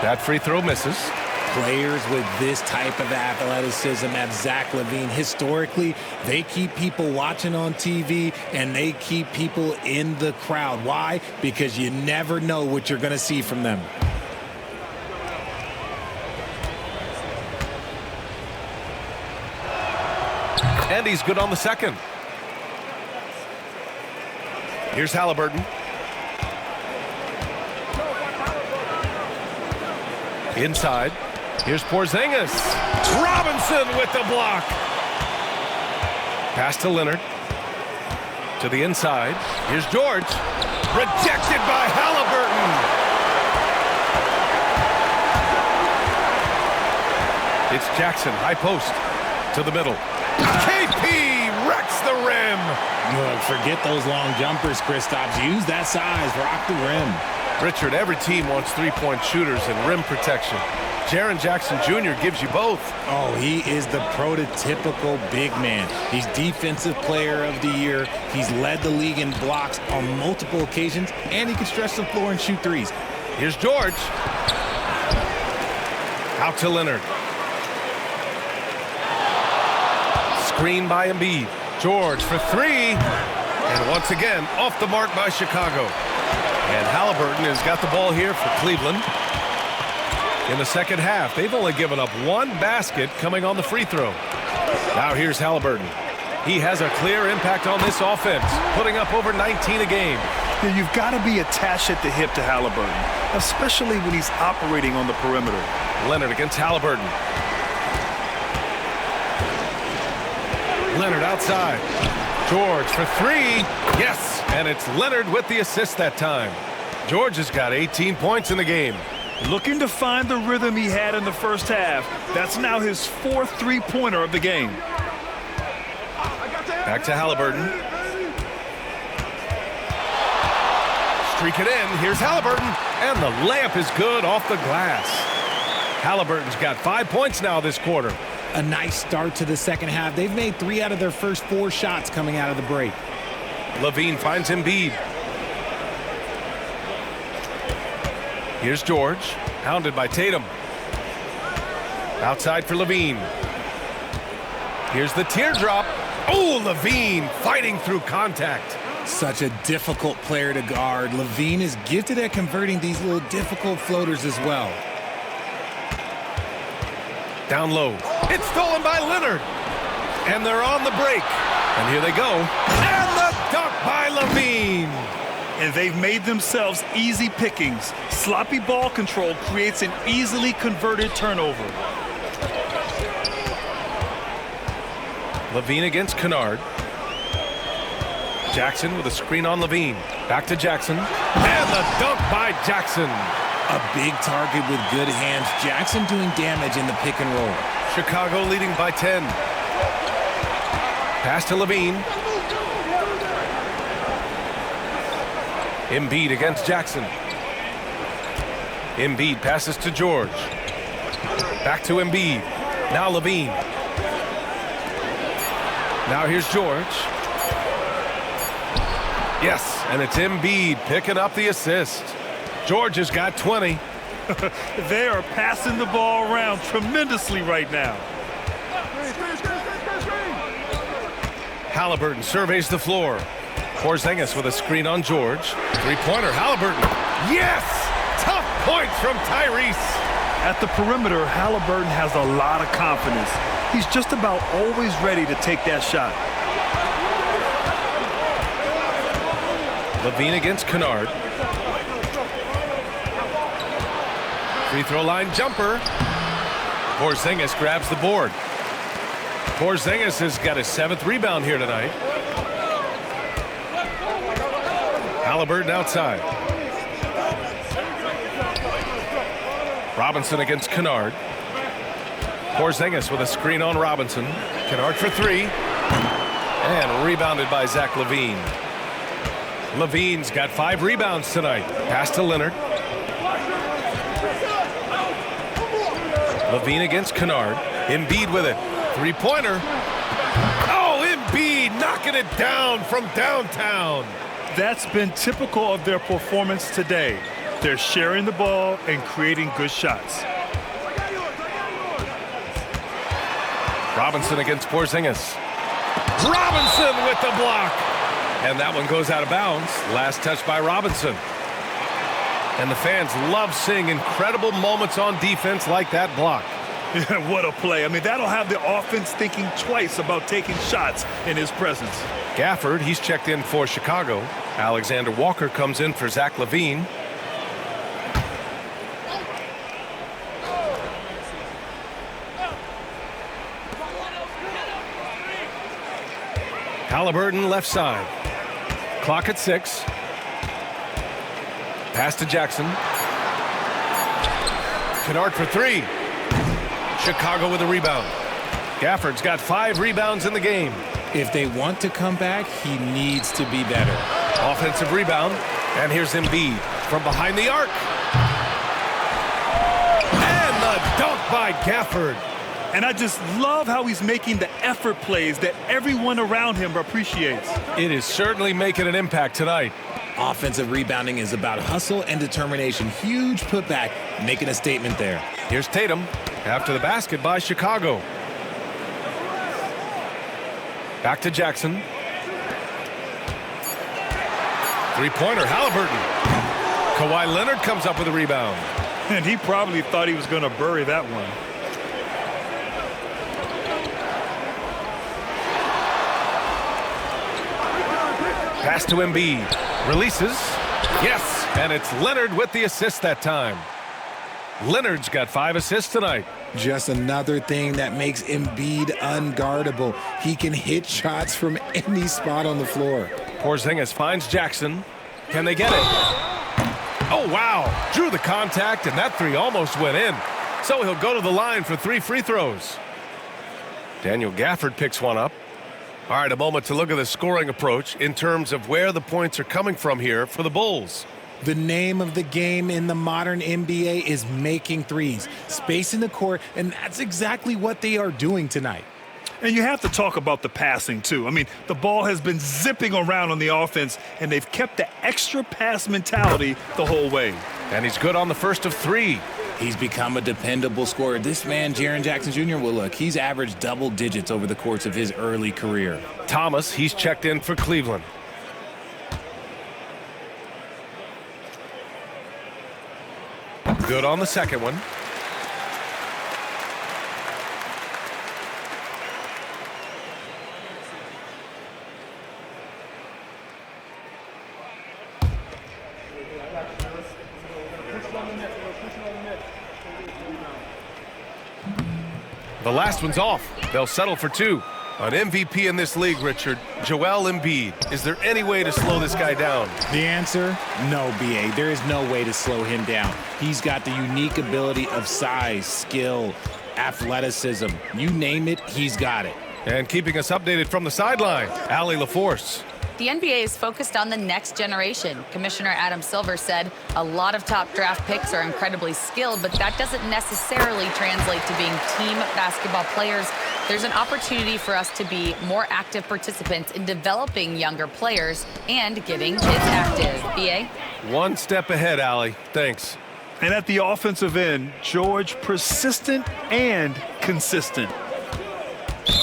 That free throw misses. Players with this type of athleticism at Zach LaVine, historically, they keep people watching on TV and they keep people in the crowd. Why? Because you never know what you're going to see from them. And he's good on the second. Here's Halliburton. Inside. Here's Porzingis. Robinson with the block. Pass to Leonard. To the inside. Here's George. Rejected by Halliburton. It's Jackson, high post. To the middle. KP wrecks the rim. Look, forget those long jumpers, Kristaps. Use that size. Rock the rim. Richard, every team wants three-point shooters and rim protection. Jaren Jackson Jr. gives you both. Oh, he is the prototypical big man. He's Defensive Player of the Year. He's led the league in blocks on multiple occasions, and he can stretch the floor and shoot threes. Here's George. Out to Leonard. Screen by Embiid. George for three. And once again, off the mark by Chicago. And Halliburton has got the ball here for Cleveland. In the second half, they've only given up one basket coming on the free throw. Now here's Halliburton. He has a clear impact on this offense, putting up over 19 a game. Yeah, you've got to be attached at the hip to Halliburton, especially when he's operating on the perimeter. Leonard against Halliburton. Leonard outside. George for three. Yes, and it's Leonard with the assist that time. George has got 18 points in the game. Looking to find the rhythm he had in the first half. That's now his fourth three-pointer of the game. Back to Halliburton. Streak it in. Here's Halliburton. And the layup is good off the glass. Halliburton's got 5 points now this quarter. A nice start to the second half. They've made 3 out of their first 4 shots coming out of the break. LaVine finds Embiid. Here's George, hounded by Tatum. Outside for LaVine. Here's the teardrop. Oh, LaVine fighting through contact. Such a difficult player to guard. LaVine is gifted at converting these little difficult floaters as well. Down low. It's stolen by Leonard. And they're on the break. And here they go. And the dunk by LaVine. And they've made themselves easy pickings. Sloppy ball control creates an easily converted turnover. LaVine against Kennard. Jackson with a screen on LaVine. Back to Jackson. And the dunk by Jackson. A big target with good hands. Jackson doing damage in the pick and roll. Chicago leading by 10. Pass to LaVine. Embiid against Jackson. Embiid passes to George. Back to Embiid. Now LaVine. Now here's George. Yes, and it's Embiid picking up the assist. George has got 20. They are passing the ball around tremendously right now. Halliburton surveys the floor. Porzingis with a screen on George. Three-pointer, Halliburton. Yes! Tough points from Tyrese. At the perimeter, Halliburton has a lot of confidence. He's just about always ready to take that shot. LaVine against Kennard. Free throw line jumper. Porzingis grabs the board. Porzingis has got his 7th rebound here tonight. Halliburton outside. Robinson against Kennard. Porzingis with a screen on Robinson. Kennard for three. And rebounded by Zach LaVine. LaVine's got 5 rebounds tonight. Pass to Leonard. LaVine against Kennard. Embiid with it. Three-pointer. Oh, Embiid knocking it down from downtown. That's been typical of their performance today. They're sharing the ball and creating good shots. Robinson against Porzingis. Robinson with the block. And that one goes out of bounds. Last touch by Robinson. And the fans love seeing incredible moments on defense like that block. What a play. I mean, that'll have the offense thinking twice about taking shots in his presence. Gafford, he's checked in for Chicago. Alexander Walker comes in for Zach LaVine. Halliburton left side. Clock at 6. Pass to Jackson. Kennard for 3. Chicago with a rebound. Gafford's got 5 rebounds in the game. If they want to come back, he needs to be better. Offensive rebound. And here's Embiid from behind the arc. And the dunk by Gafford. And I just love how he's making the effort plays that everyone around him appreciates. It is certainly making an impact tonight. Offensive rebounding is about hustle and determination. Huge putback, making a statement there. Here's Tatum after the basket by Chicago. Back to Jackson. Three-pointer, Halliburton. Kawhi Leonard comes up with a rebound. And he probably thought he was going to bury that one. Pass to Embiid. Releases. Yes, and it's Leonard with the assist that time. Leonard's got 5 assists tonight. Just another thing that makes Embiid unguardable. He can hit shots from any spot on the floor. Porzingis finds Jackson. Can they get it? Oh, wow. Drew the contact, and that 3 almost went in. So he'll go to the line for 3 free throws. Daniel Gafford picks one up. All right, a moment to look at the scoring approach in terms of where the points are coming from here for the Bulls. The name of the game in the modern NBA is making threes, spacing the court, and that's exactly what they are doing tonight. And you have to talk about the passing, too. I mean, the ball has been zipping around on the offense, and they've kept the extra pass mentality the whole way. And he's good on the first of 3. He's become a dependable scorer. This man, Jaren Jackson Jr., well, look, he's averaged double digits over the course of his early career. Thomas, he's checked in for Cleveland. Good on the second one. The last one's off. They'll settle for 2. An MVP in this league, Richard, Joel Embiid. Is there any way to slow this guy down? The answer, no, B.A. There is no way to slow him down. He's got the unique ability of size, skill, athleticism. You name it, he's got it. And keeping us updated from the sideline, Allie LaForce. The NBA is focused on the next generation. Commissioner Adam Silver said a lot of top draft picks are incredibly skilled, but that doesn't necessarily translate to being team basketball players. There's an opportunity for us to be more active participants in developing younger players and getting kids active. BA? One step ahead, Allie. Thanks. And at the offensive end, George persistent and consistent.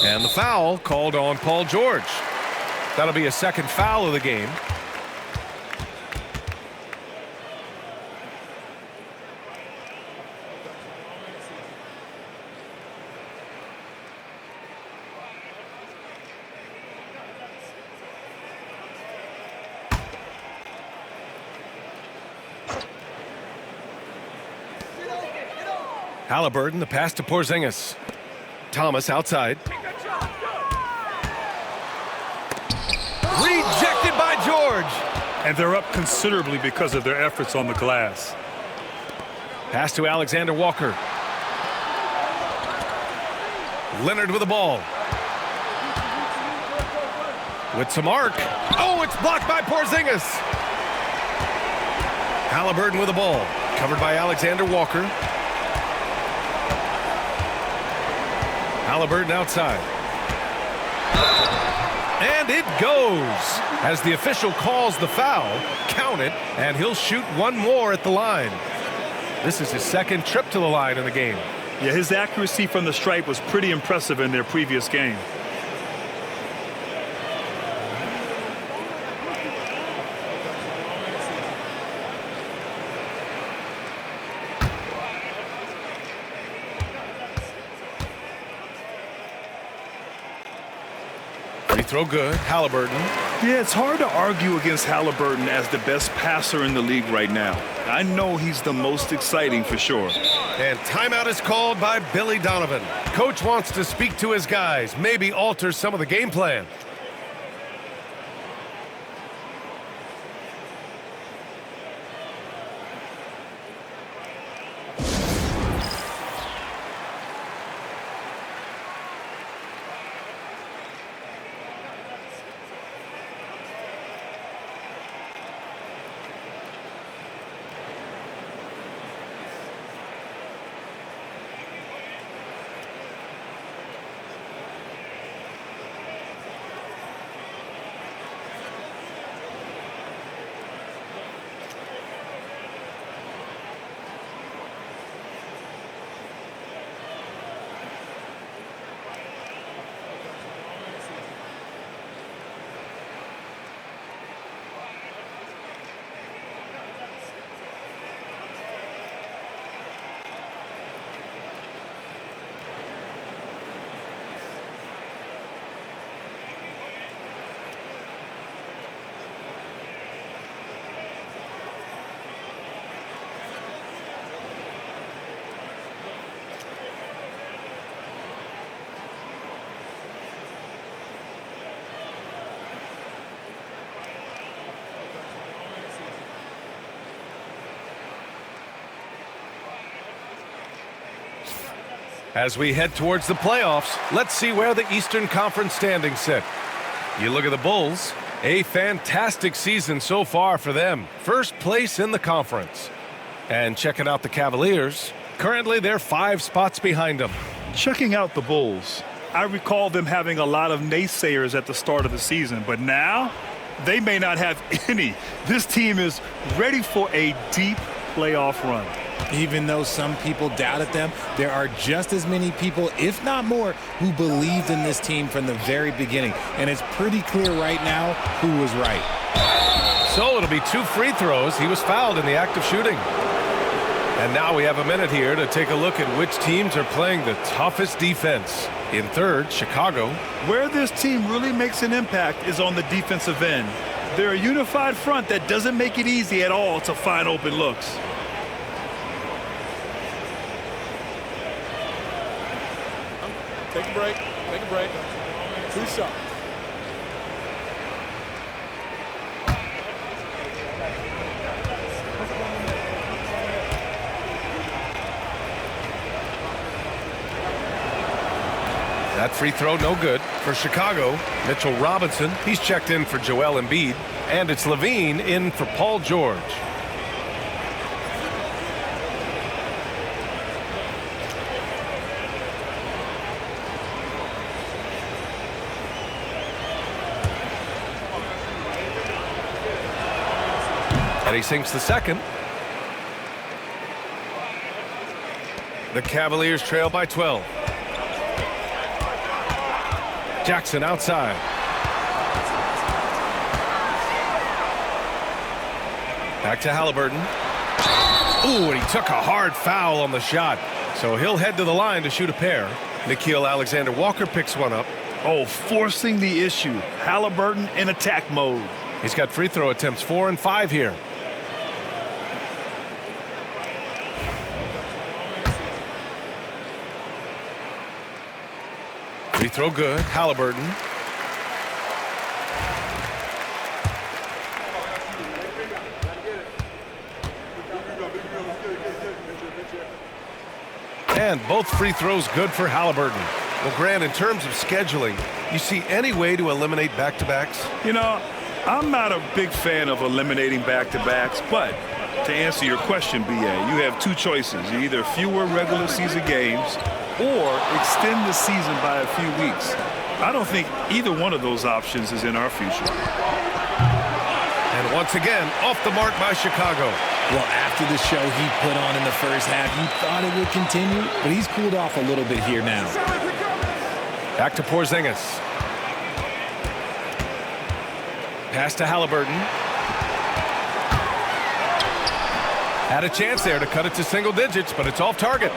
And the foul called on Paul George. That'll be a second foul of the game. Halliburton, the pass to Porzingis. Thomas outside. Rejected by George. And they're up considerably because of their efforts on the glass. Pass to Alexander Walker. Leonard with the ball. With some arc. Oh, it's blocked by Porzingis. Halliburton with the ball. Covered by Alexander Walker. Halliburton outside. And it goes. As the official calls the foul, count it, and he'll shoot one more at the line. This is his second trip to the line in the game. Yeah, his accuracy from the stripe was pretty impressive in their previous game. Free throw good. Halliburton. Yeah, it's hard to argue against Halliburton as the best passer in the league right now. I know he's the most exciting for sure. And timeout is called by Billy Donovan. Coach wants to speak to his guys, maybe alter some of the game plan. As we head towards the playoffs, let's see where the Eastern Conference standings sit. You look at the Bulls, a fantastic season so far for them. First place in the conference. And checking out the Cavaliers, currently they're 5 spots behind them. Checking out the Bulls, I recall them having a lot of naysayers at the start of the season, but now they may not have any. This team is ready for a deep playoff run. Even though some people doubted them, there are just as many people, if not more, who believed in this team from the very beginning. And it's pretty clear right now who was right. So it'll be 2 free throws. He was fouled in the act of shooting. And now we have a minute here to take a look at which teams are playing the toughest defense. In third, Chicago. Where this team really makes an impact is on the defensive end. They're a unified front that doesn't make it easy at all to find open looks. Take a break. Take a break. 2 shots. That free throw no good for Chicago. Mitchell Robinson, he's checked in for Joel Embiid. And it's Levine in for Paul George. And he sinks the second. The Cavaliers trail by 12. Jackson outside. Back to Halliburton. Ooh, and he took a hard foul on the shot. So he'll head to the line to shoot a pair. Nickeil Alexander-Walker picks one up. Oh, forcing the issue. Halliburton in attack mode. He's got free throw attempts 4 and 5 here. Free throw good. Halliburton. And both free throws good for Halliburton. Well, Grant, in terms of scheduling, you see any way to eliminate back-to-backs? You know, I'm not a big fan of eliminating back-to-backs, but to answer your question, BA, you have two choices. Either fewer regular season games or extend the season by a few weeks. I don't think either one of those options is in our future. And once again, off the mark by Chicago. Well, after the show he put on in the first half, you thought it would continue, but he's cooled off a little bit here now. Back to Porzingis. Pass to Halliburton. Had a chance there to cut it to single digits, but it's off target.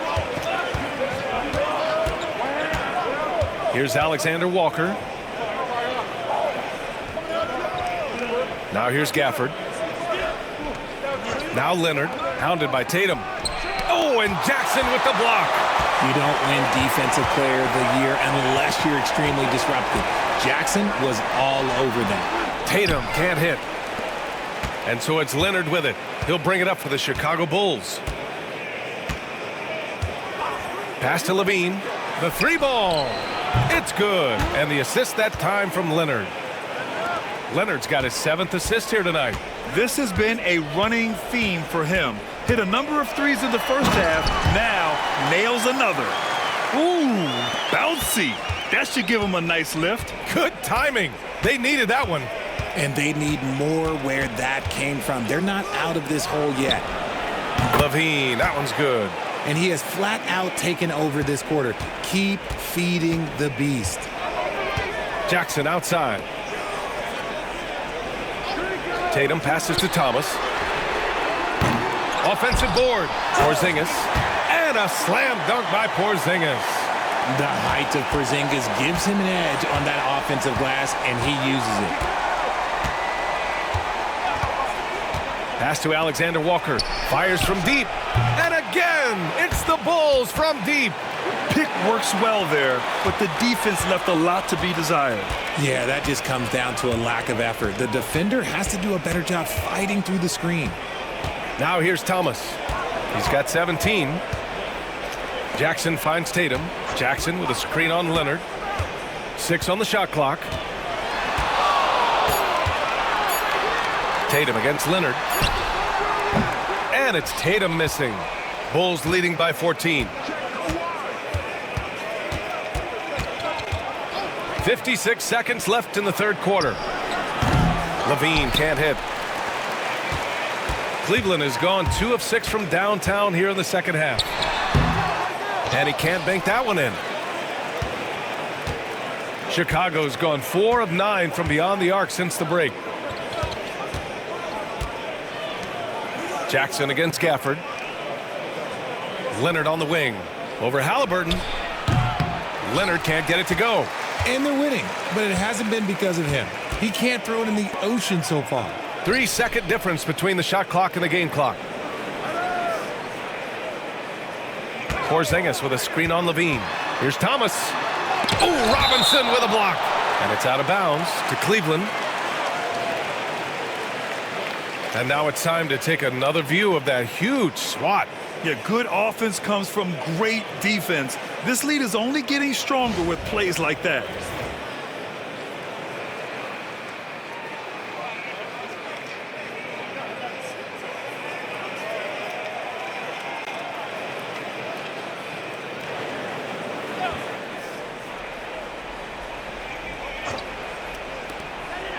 Here's Alexander Walker. Now here's Gafford. Now Leonard, hounded by Tatum. Oh, and Jackson with the block. You don't win Defensive Player of the Year unless you're extremely disruptive. Jackson was all over that. Tatum can't hit. And so it's Leonard with it. He'll bring it up for the Chicago Bulls. Pass to Levine. The three ball. It's good. And the assist that time from Leonard. Leonard's got his 7th assist here tonight. This has been a running theme for him. Hit a number of threes in the first half. Now nails another. Ooh, bouncy. That should give him a nice lift. Good timing. They needed that one. And they need more where that came from. They're not out of this hole yet. Levine, that one's good. And he has flat out taken over this quarter. Keep feeding the beast. Jackson outside. Tatum passes to Thomas. Offensive board. Porzingis. And a slam dunk by Porzingis. The height of Porzingis gives him an edge on that offensive glass, and he uses it. Pass to Alexander Walker. Fires from deep. And again, it's the Bulls from deep. Pick works well there, but the defense left a lot to be desired. Yeah, that just comes down to a lack of effort. The defender has to do a better job fighting through the screen. Now here's Thomas. He's got 17. Jackson finds Tatum. Jackson with a screen on Leonard. 6 on the shot clock. Tatum against Leonard. And it's Tatum missing. Bulls leading by 14. 56 seconds left in the third quarter. Levine can't hit. Cleveland has gone 2 of 6 from downtown here in the second half. And he can't bank that one in. Chicago's gone 4 of 9 from beyond the arc since the break. Jackson against Gafford. Leonard on the wing. Over Halliburton. Leonard can't get it to go. And they're winning, but it hasn't been because of him. He can't throw it in the ocean so far. 3-second difference between the shot clock and the game clock. Porzingis with a screen on Levine. Here's Thomas. Oh, Robinson with a block. And it's out of bounds to Cleveland. And now it's time to take another view of that huge swat. Yeah, good offense comes from great defense. This lead is only getting stronger with plays like that.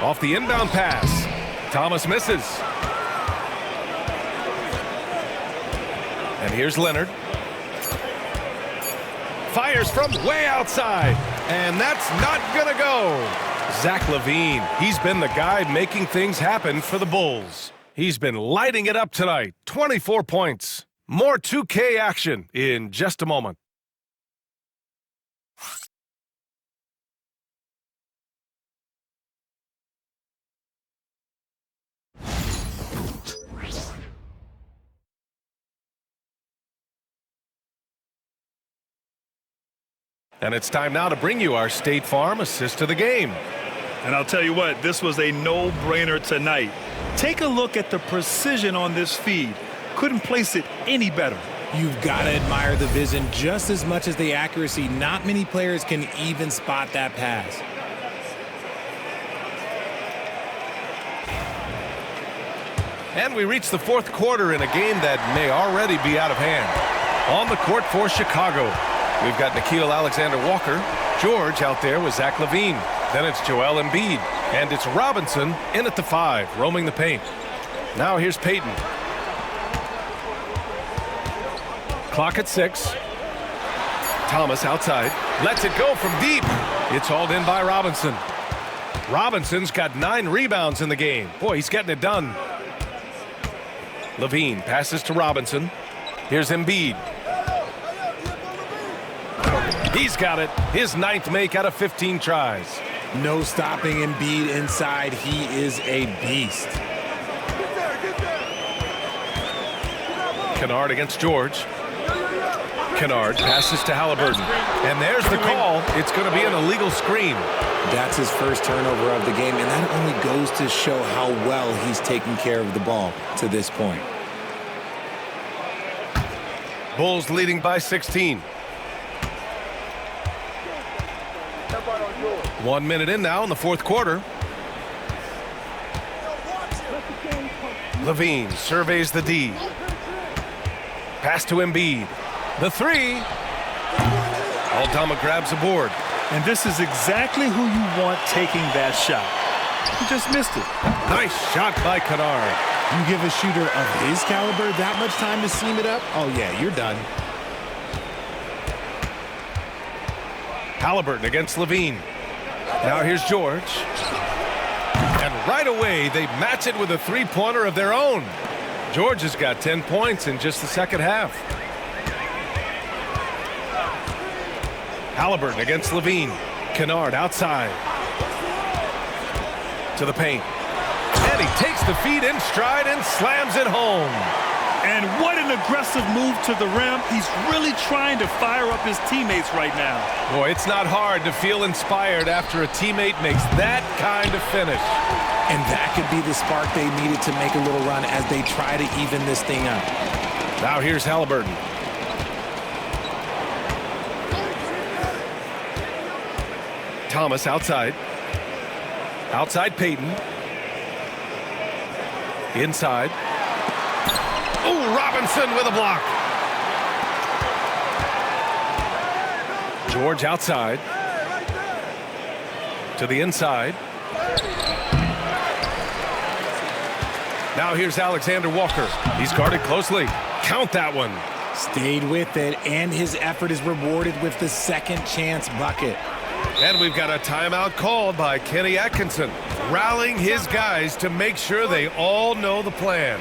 Off the inbound pass. Thomas misses. And here's Leonard. Fires from way outside. And that's not gonna go. Zach LaVine, he's been the guy making things happen for the Bulls. He's been lighting it up tonight. 24 points. More 2K action in just a moment. And it's time now to bring you our State Farm assist to the game. And I'll tell you what, this was a no-brainer tonight. Take a look at the precision on this feed. Couldn't place it any better. You've got to admire the vision just as much as the accuracy. Not many players can even spot that pass. And we reach the fourth quarter in a game that may already be out of hand. On the court for Chicago, we've got Nickeil Alexander-Walker, George out there with Zach LaVine. Then it's Joel Embiid, and it's Robinson in at the 5, roaming the paint. Now here's Payton. Clock at 6. Thomas outside, lets it go from deep. It's hauled in by Robinson. Robinson's got 9 rebounds in the game. Boy, he's getting it done. LaVine passes to Robinson. Here's Embiid. He's got it. His 9th make out of 15 tries. No stopping Embiid inside. He is a beast. Kennard against George. Kennard passes to Halliburton. And there's the call. It's going to be an illegal screen. That's his first turnover of the game, and that only goes to show how well he's taken care of the ball to this point. Bulls leading by 16. 1 minute in now in the fourth quarter. LaVine surveys the D. Pass to Embiid. The 3. Aldama grabs a board. And this is exactly who you want taking that shot. He just missed it. Nice shot by Kennard. You give a shooter of his caliber that much time to seam it up? Oh, yeah, you're done. Halliburton against LaVine. Now here's George. And right away, they match it with a three-pointer of their own. George has got 10 points in just the second half. Halliburton against LaVine. Kennard outside. To the paint. And he takes the feed in stride and slams it home. And what an aggressive move to the rim. He's really trying to fire up his teammates right now. Boy, it's not hard to feel inspired after a teammate makes that kind of finish. And that could be the spark they needed to make a little run as they try to even this thing up. Now here's Halliburton. Thomas outside. Outside Payton. Inside. Oh, Robinson with a block. George outside. To the inside. Now here's Alexander Walker. He's guarded closely. Count that one. Stayed with it, and his effort is rewarded with the second chance bucket. And we've got a timeout called by Kenny Atkinson, rallying his guys to make sure they all know the plan.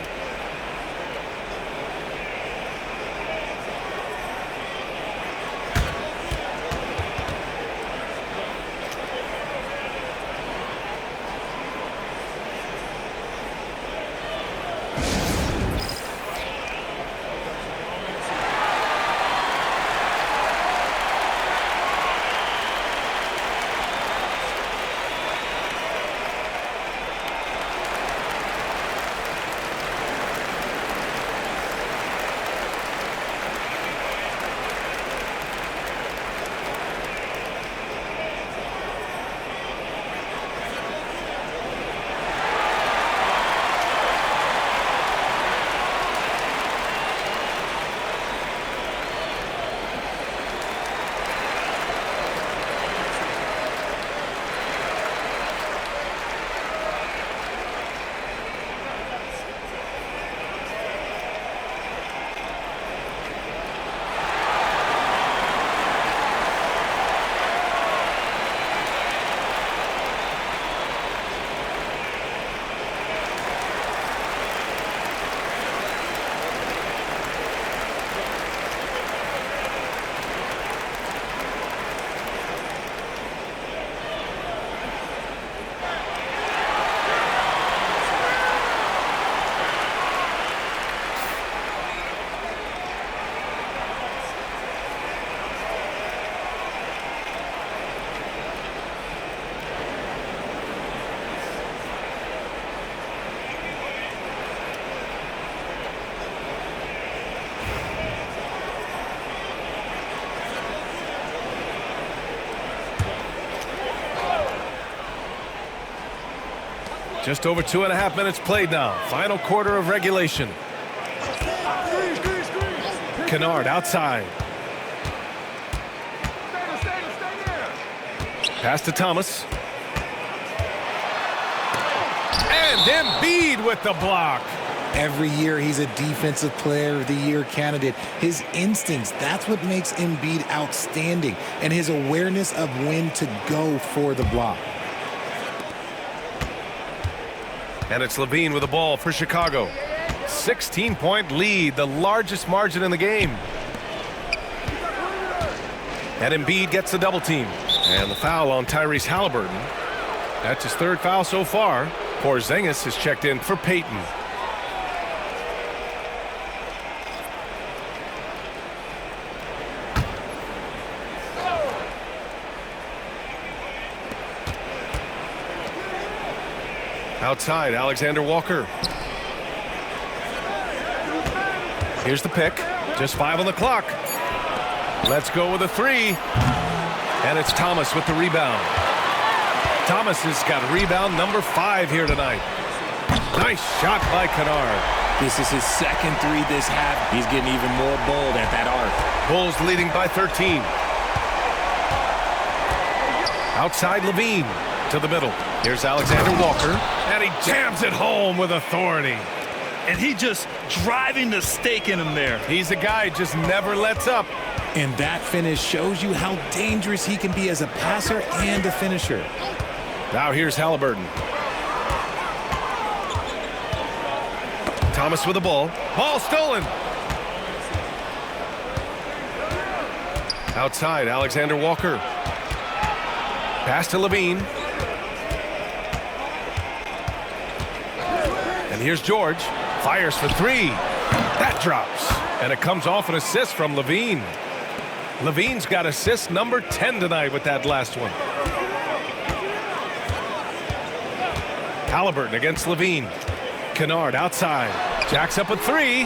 Just over 2.5 minutes played now. Final quarter of regulation. Kennard outside. Pass to Thomas. And Embiid with the block. Every year he's a Defensive Player of the Year candidate. His instincts, that's what makes Embiid outstanding, and his awareness of when to go for the block. And it's Levine with the ball for Chicago. 16-point lead, the largest margin in the game. And Embiid gets the double team. And the foul on Tyrese Halliburton. That's his third foul so far. Porzingis is checked in for Payton. Outside, Alexander Walker. Here's the pick. Just 5 on the clock. Let's go with a 3. And it's Thomas with the rebound. Thomas has got rebound number 5 here tonight. Nice shot by Kennard. This is his second 3 this half. He's getting even more bold at that arc. Bulls leading by 13. Outside Levine to the middle. Here's Alexander Walker, and he jams it home with authority. And he just driving the stake in him there. He's a guy just never lets up. And that finish shows you how dangerous he can be as a passer and a finisher. Now here's Halliburton. Thomas with the ball. Ball stolen. Outside, Alexander Walker. Pass to Levine. And here's George. Fires for 3. That drops. And it comes off an assist from Levine. Levine's got assist number 10 tonight with that last one. Halliburton against Levine. Kennard outside. Jacks up a 3.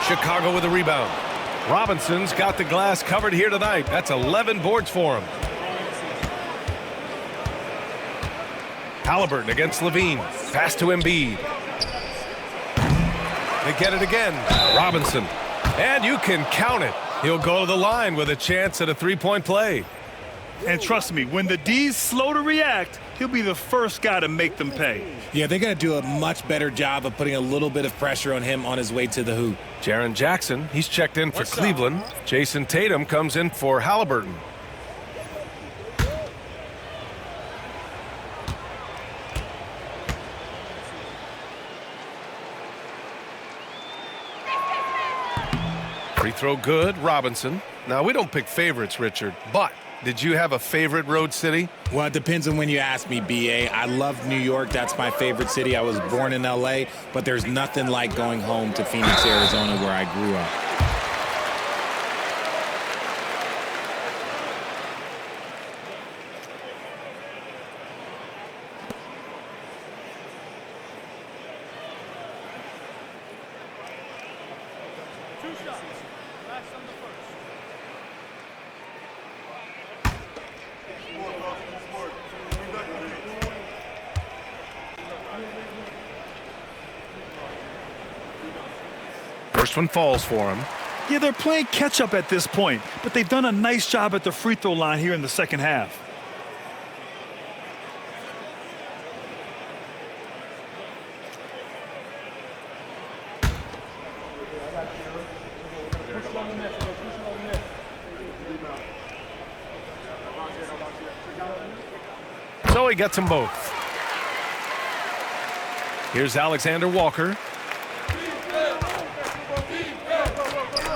Chicago with a rebound. Robinson's got the glass covered here tonight. That's 11 boards for him. Halliburton against Levine. Pass to Embiid. They get it again. Robinson. And you can count it. He'll go to the line with a chance at a 3-point play. And trust me, when the D's slow to react, he'll be the first guy to make them pay. Yeah, they're going to do a much better job of putting a little bit of pressure on him on his way to the hoop. Jaren Jackson, he's checked in for Cleveland. Jason Tatum comes in for Halliburton. Free throw good, Robinson. Now, we don't pick favorites, Richard, but did you have a favorite road city? Well, it depends on when you ask me, B.A. I love New York. That's my favorite city. I was born in L.A., but there's nothing like going home to Phoenix, Arizona, where I grew up. First one falls for him. Yeah, they're playing catch-up at this point, but they've done a nice job at the free throw line here in the second half. So he gets them both. Here's Alexander Walker.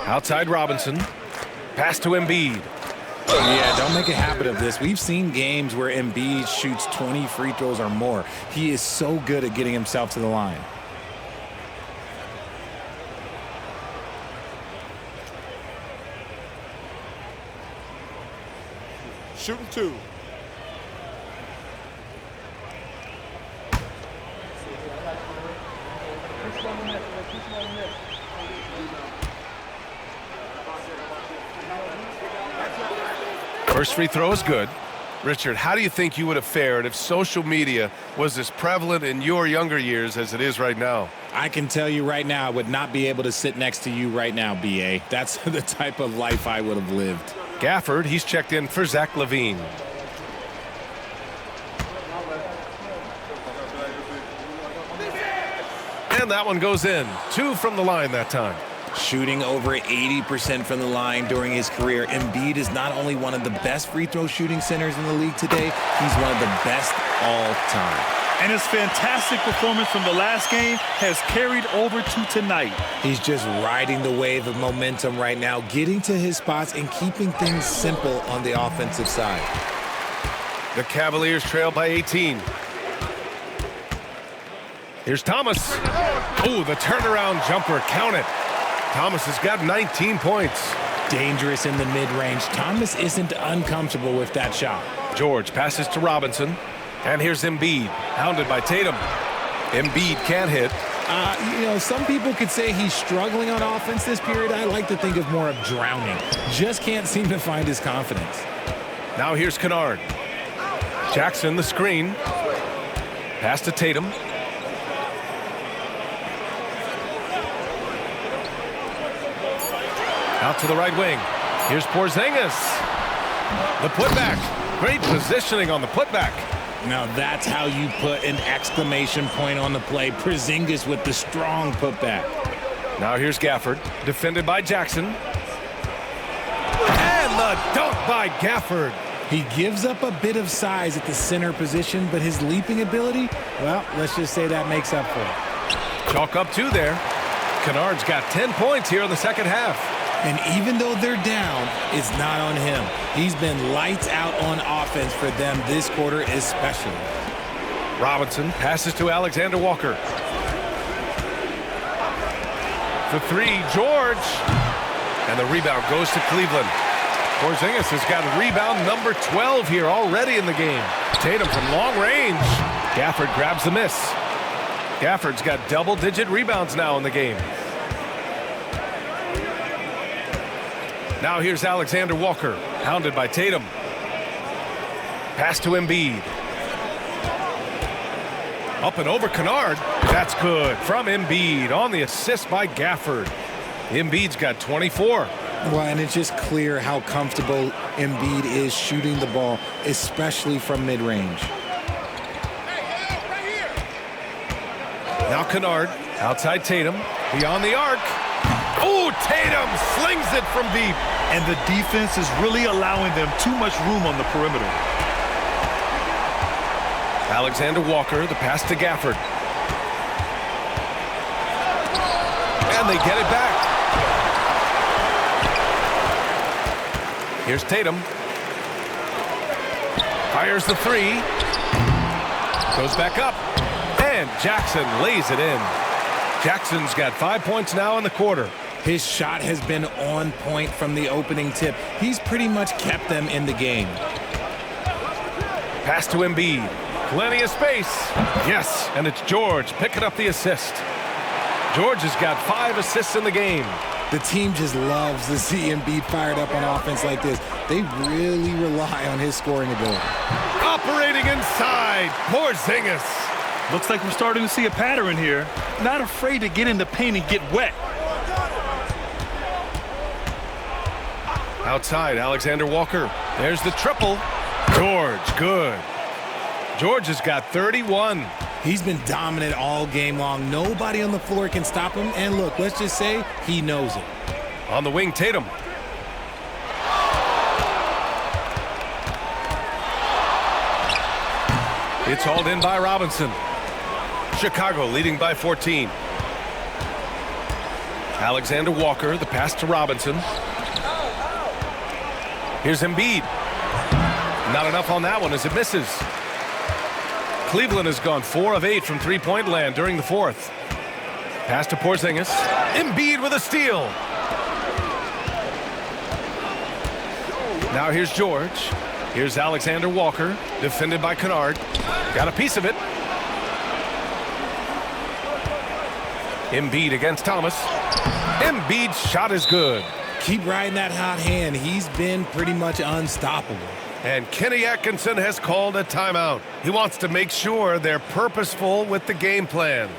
Outside Robinson. Pass to Embiid. Yeah, don't make a habit of this. We've seen games where Embiid shoots 20 free throws or more. He is so good at getting himself to the line. Shooting 2. First free throw is good. Richard, how do you think you would have fared if social media was as prevalent in your younger years as it is right now? I can tell you right now, I would not be able to sit next to you right now, B.A. That's the type of life I would have lived. Gafford, he's checked in for Zach Levine. And that one goes in. 2 from the line that time. Shooting over 80% from the line during his career, Embiid is not only one of the best free throw shooting centers in the league today, he's one of the best all time. And his fantastic performance from the last game has carried over to tonight. He's just riding the wave of momentum right now, getting to his spots and keeping things simple on the offensive side. The Cavaliers trail by 18. Here's Thomas. Oh, the turnaround jumper. Count it. Thomas has got 19 points. Dangerous in the mid-range. Thomas isn't uncomfortable with that shot. George passes to Robinson. And here's Embiid, hounded by Tatum. Embiid can't hit. Some people could say he's struggling on offense this period. I like to think of more of drowning. Just can't seem to find his confidence. Now here's Kennard. Jackson, the screen. Pass to Tatum. Out to the right wing. Here's Porzingis. The putback. Great positioning on the putback. Now that's how you put an exclamation point on the play. Porzingis with the strong putback. Now here's Gafford, defended by Jackson. And the dunk by Gafford. He gives up a bit of size at the center position, but his leaping ability, well, let's just say that makes up for it. Chalk up 2 there. Kennard's got 10 points here in the second half. And even though they're down, it's not on him. He's been lights out on offense for them this quarter especially. Robinson passes to Alexander Walker. For 3, George. And the rebound goes to Cleveland. Porzingis has got rebound number 12 here already in the game. Tatum from long range. Gafford grabs the miss. Gafford's got double-digit rebounds now in the game. Now here's Alexander Walker, hounded by Tatum. Pass to Embiid. Up and over Kennard. That's good from Embiid on the assist by Gafford. Embiid's got 24. Well, and it's just clear how comfortable Embiid is shooting the ball, especially from mid-range. Now Kennard, outside Tatum, beyond the arc. Oh, Tatum slings it from deep. And the defense is really allowing them too much room on the perimeter. Alexander Walker, the pass to Gafford. And they get it back. Here's Tatum. Fires the 3. Goes back up. And Jackson lays it in. Jackson's got 5 points now in the quarter. His shot has been on point from the opening tip. He's pretty much kept them in the game. Pass to Embiid. Plenty of space. Yes, and it's George picking up the assist. George has got 5 assists in the game. The team just loves to see Embiid fired up on offense like this. They really rely on his scoring ability. Operating inside, Porzingis. Looks like we're starting to see a pattern here. Not afraid to get in the paint and get wet. Outside, Alexander Walker. There's the triple. George, good. George has got 31. He's been dominant all game long. Nobody on the floor can stop him. And look, let's just say he knows it. On the wing, Tatum. It's hauled in by Robinson. Chicago leading by 14. Alexander Walker, the pass to Robinson. Here's Embiid. Not enough on that one as it misses. Cleveland has gone 4 of 8 from three-point land during the fourth. Pass to Porzingis. Embiid with a steal. Now here's George. Here's Alexander Walker, defended by Kennard. Got a piece of it. Embiid against Thomas. Embiid's shot is good. Keep riding that hot hand. He's been pretty much unstoppable. And Kenny Atkinson has called a timeout. He wants to make sure they're purposeful with the game plan.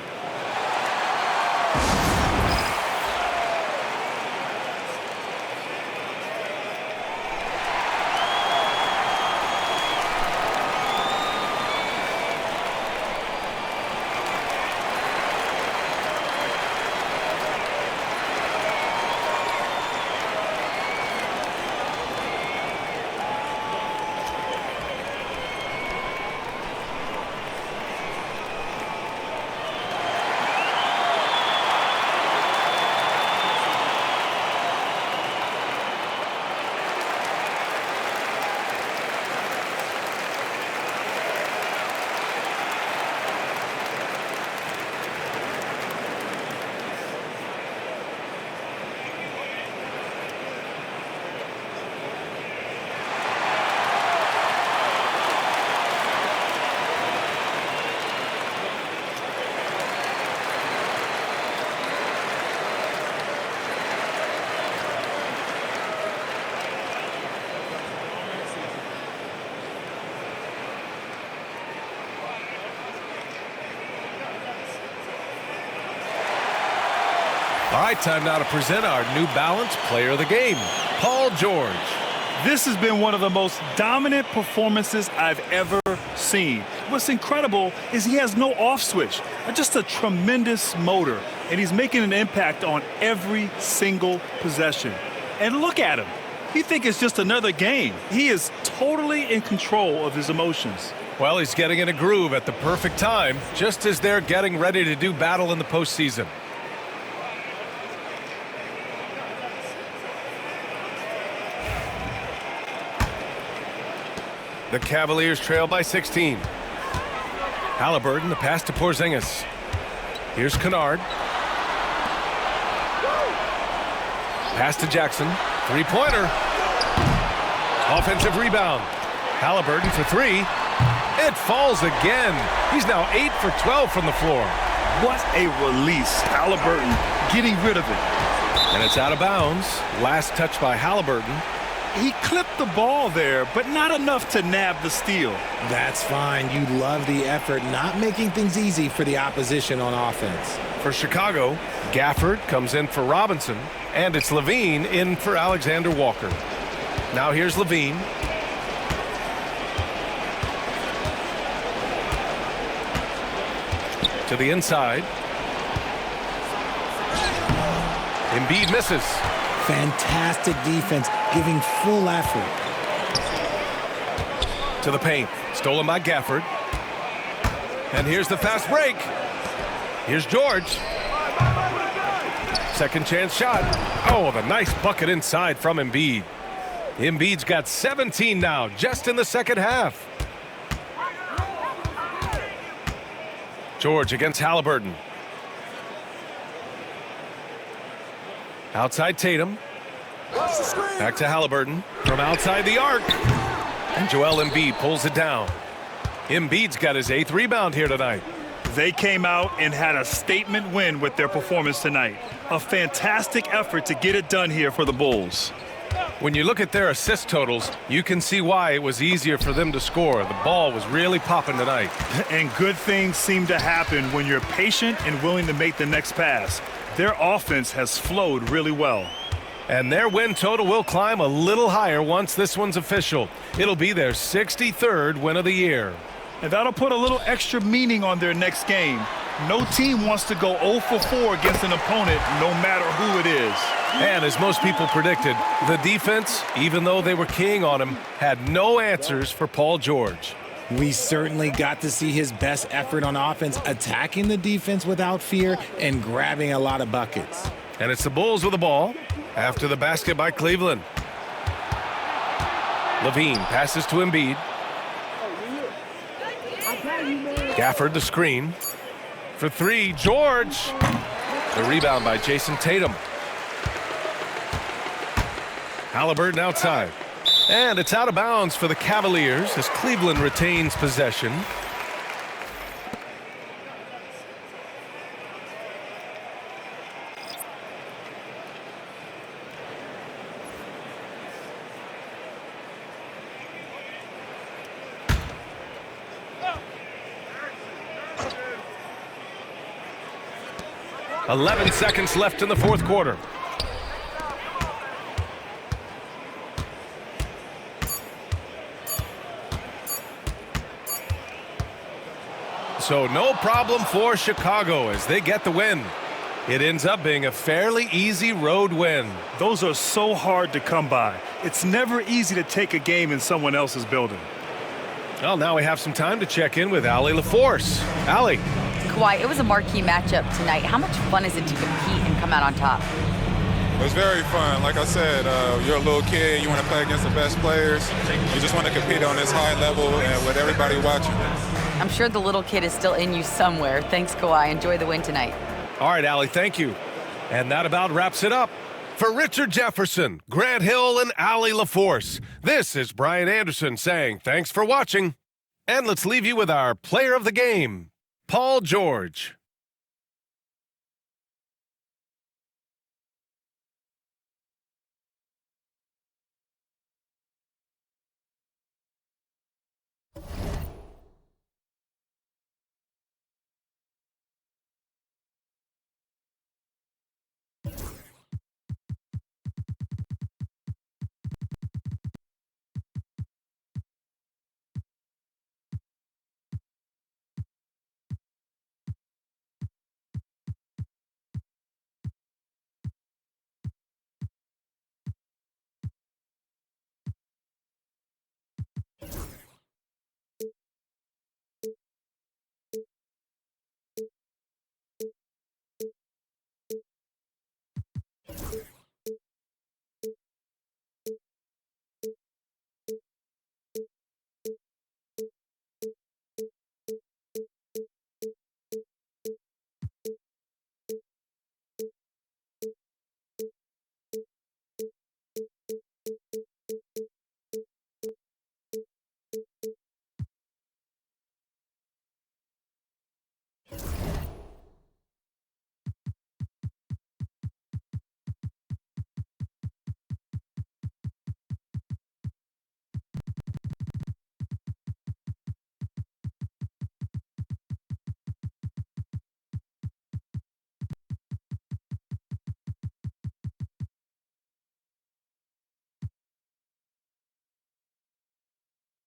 All right, time now to present our New Balance Player of the Game, Paul George. This has been one of the most dominant performances I've ever seen. What's incredible is he has no off switch, just a tremendous motor, and he's making an impact on every single possession. And look at him. You think it's just another game. He is totally in control of his emotions. Well, he's getting in a groove at the perfect time, just as they're getting ready to do battle in the postseason. The Cavaliers trail by 16. Halliburton, the pass to Porzingis. Here's Kennard. Pass to Jackson. Three-pointer. Offensive rebound. Halliburton for three. It falls again. He's now 8 for 12 from the floor. What a release. Halliburton getting rid of it. And it's out of bounds. Last touch by Halliburton. He clipped the ball there, but not enough to nab the steal. That's fine. You love the effort, not making things easy for the opposition on offense. For Chicago, Gafford comes in for Robinson, and it's Levine in for Alexander Walker. Now here's Levine. To the inside. Embiid misses. Fantastic defense, giving full effort. To the paint. Stolen by Gafford. And here's the fast break. Here's George. Second chance shot. Oh, the nice bucket inside from Embiid. Embiid's got 17 now, just in the second half. George against Halliburton. Outside Tatum. Back to Halliburton from outside the arc. And Joel Embiid pulls it down. Embiid's got his 8th rebound here tonight. They came out and had a statement win with their performance tonight. A fantastic effort to get it done here for the Bulls. When you look at their assist totals, you can see why it was easier for them to score. The ball was really popping tonight. And good things seem to happen when you're patient and willing to make the next pass. Their offense has flowed really well. And their win total will climb a little higher once this one's official. It'll be their 63rd win of the year. And that'll put a little extra meaning on their next game. No team wants to go 0 for 4 against an opponent, no matter who it is. And as most people predicted, the defense, even though they were keying on him, had no answers for Paul George. We certainly got to see his best effort on offense, attacking the defense without fear and grabbing a lot of buckets. And it's the Bulls with the ball after the basket by Cleveland. Levine passes to Embiid. Gafford the screen. For three, George. The rebound by Jason Tatum. Halliburton outside. And it's out of bounds for the Cavaliers as Cleveland retains possession. 11 seconds left in the fourth quarter. So no problem for Chicago as they get the win. It ends up being a fairly easy road win. Those are so hard to come by. It's never easy to take a game in someone else's building. Well, now we have some time to check in with Allie LaForce. Allie. Kawhi, it was a marquee matchup tonight. How much fun is it to compete and come out on top? It was very fun. Like I said, you're a little kid. You want to play against the best players. You just want to compete on this high level and with everybody watching. I'm sure the little kid is still in you somewhere. Thanks, Kawhi. Enjoy the win tonight. All right, Allie, thank you. And that about wraps it up. For Richard Jefferson, Grant Hill, and Allie LaForce, this is Brian Anderson saying thanks for watching. And let's leave you with our player of the game, Paul George.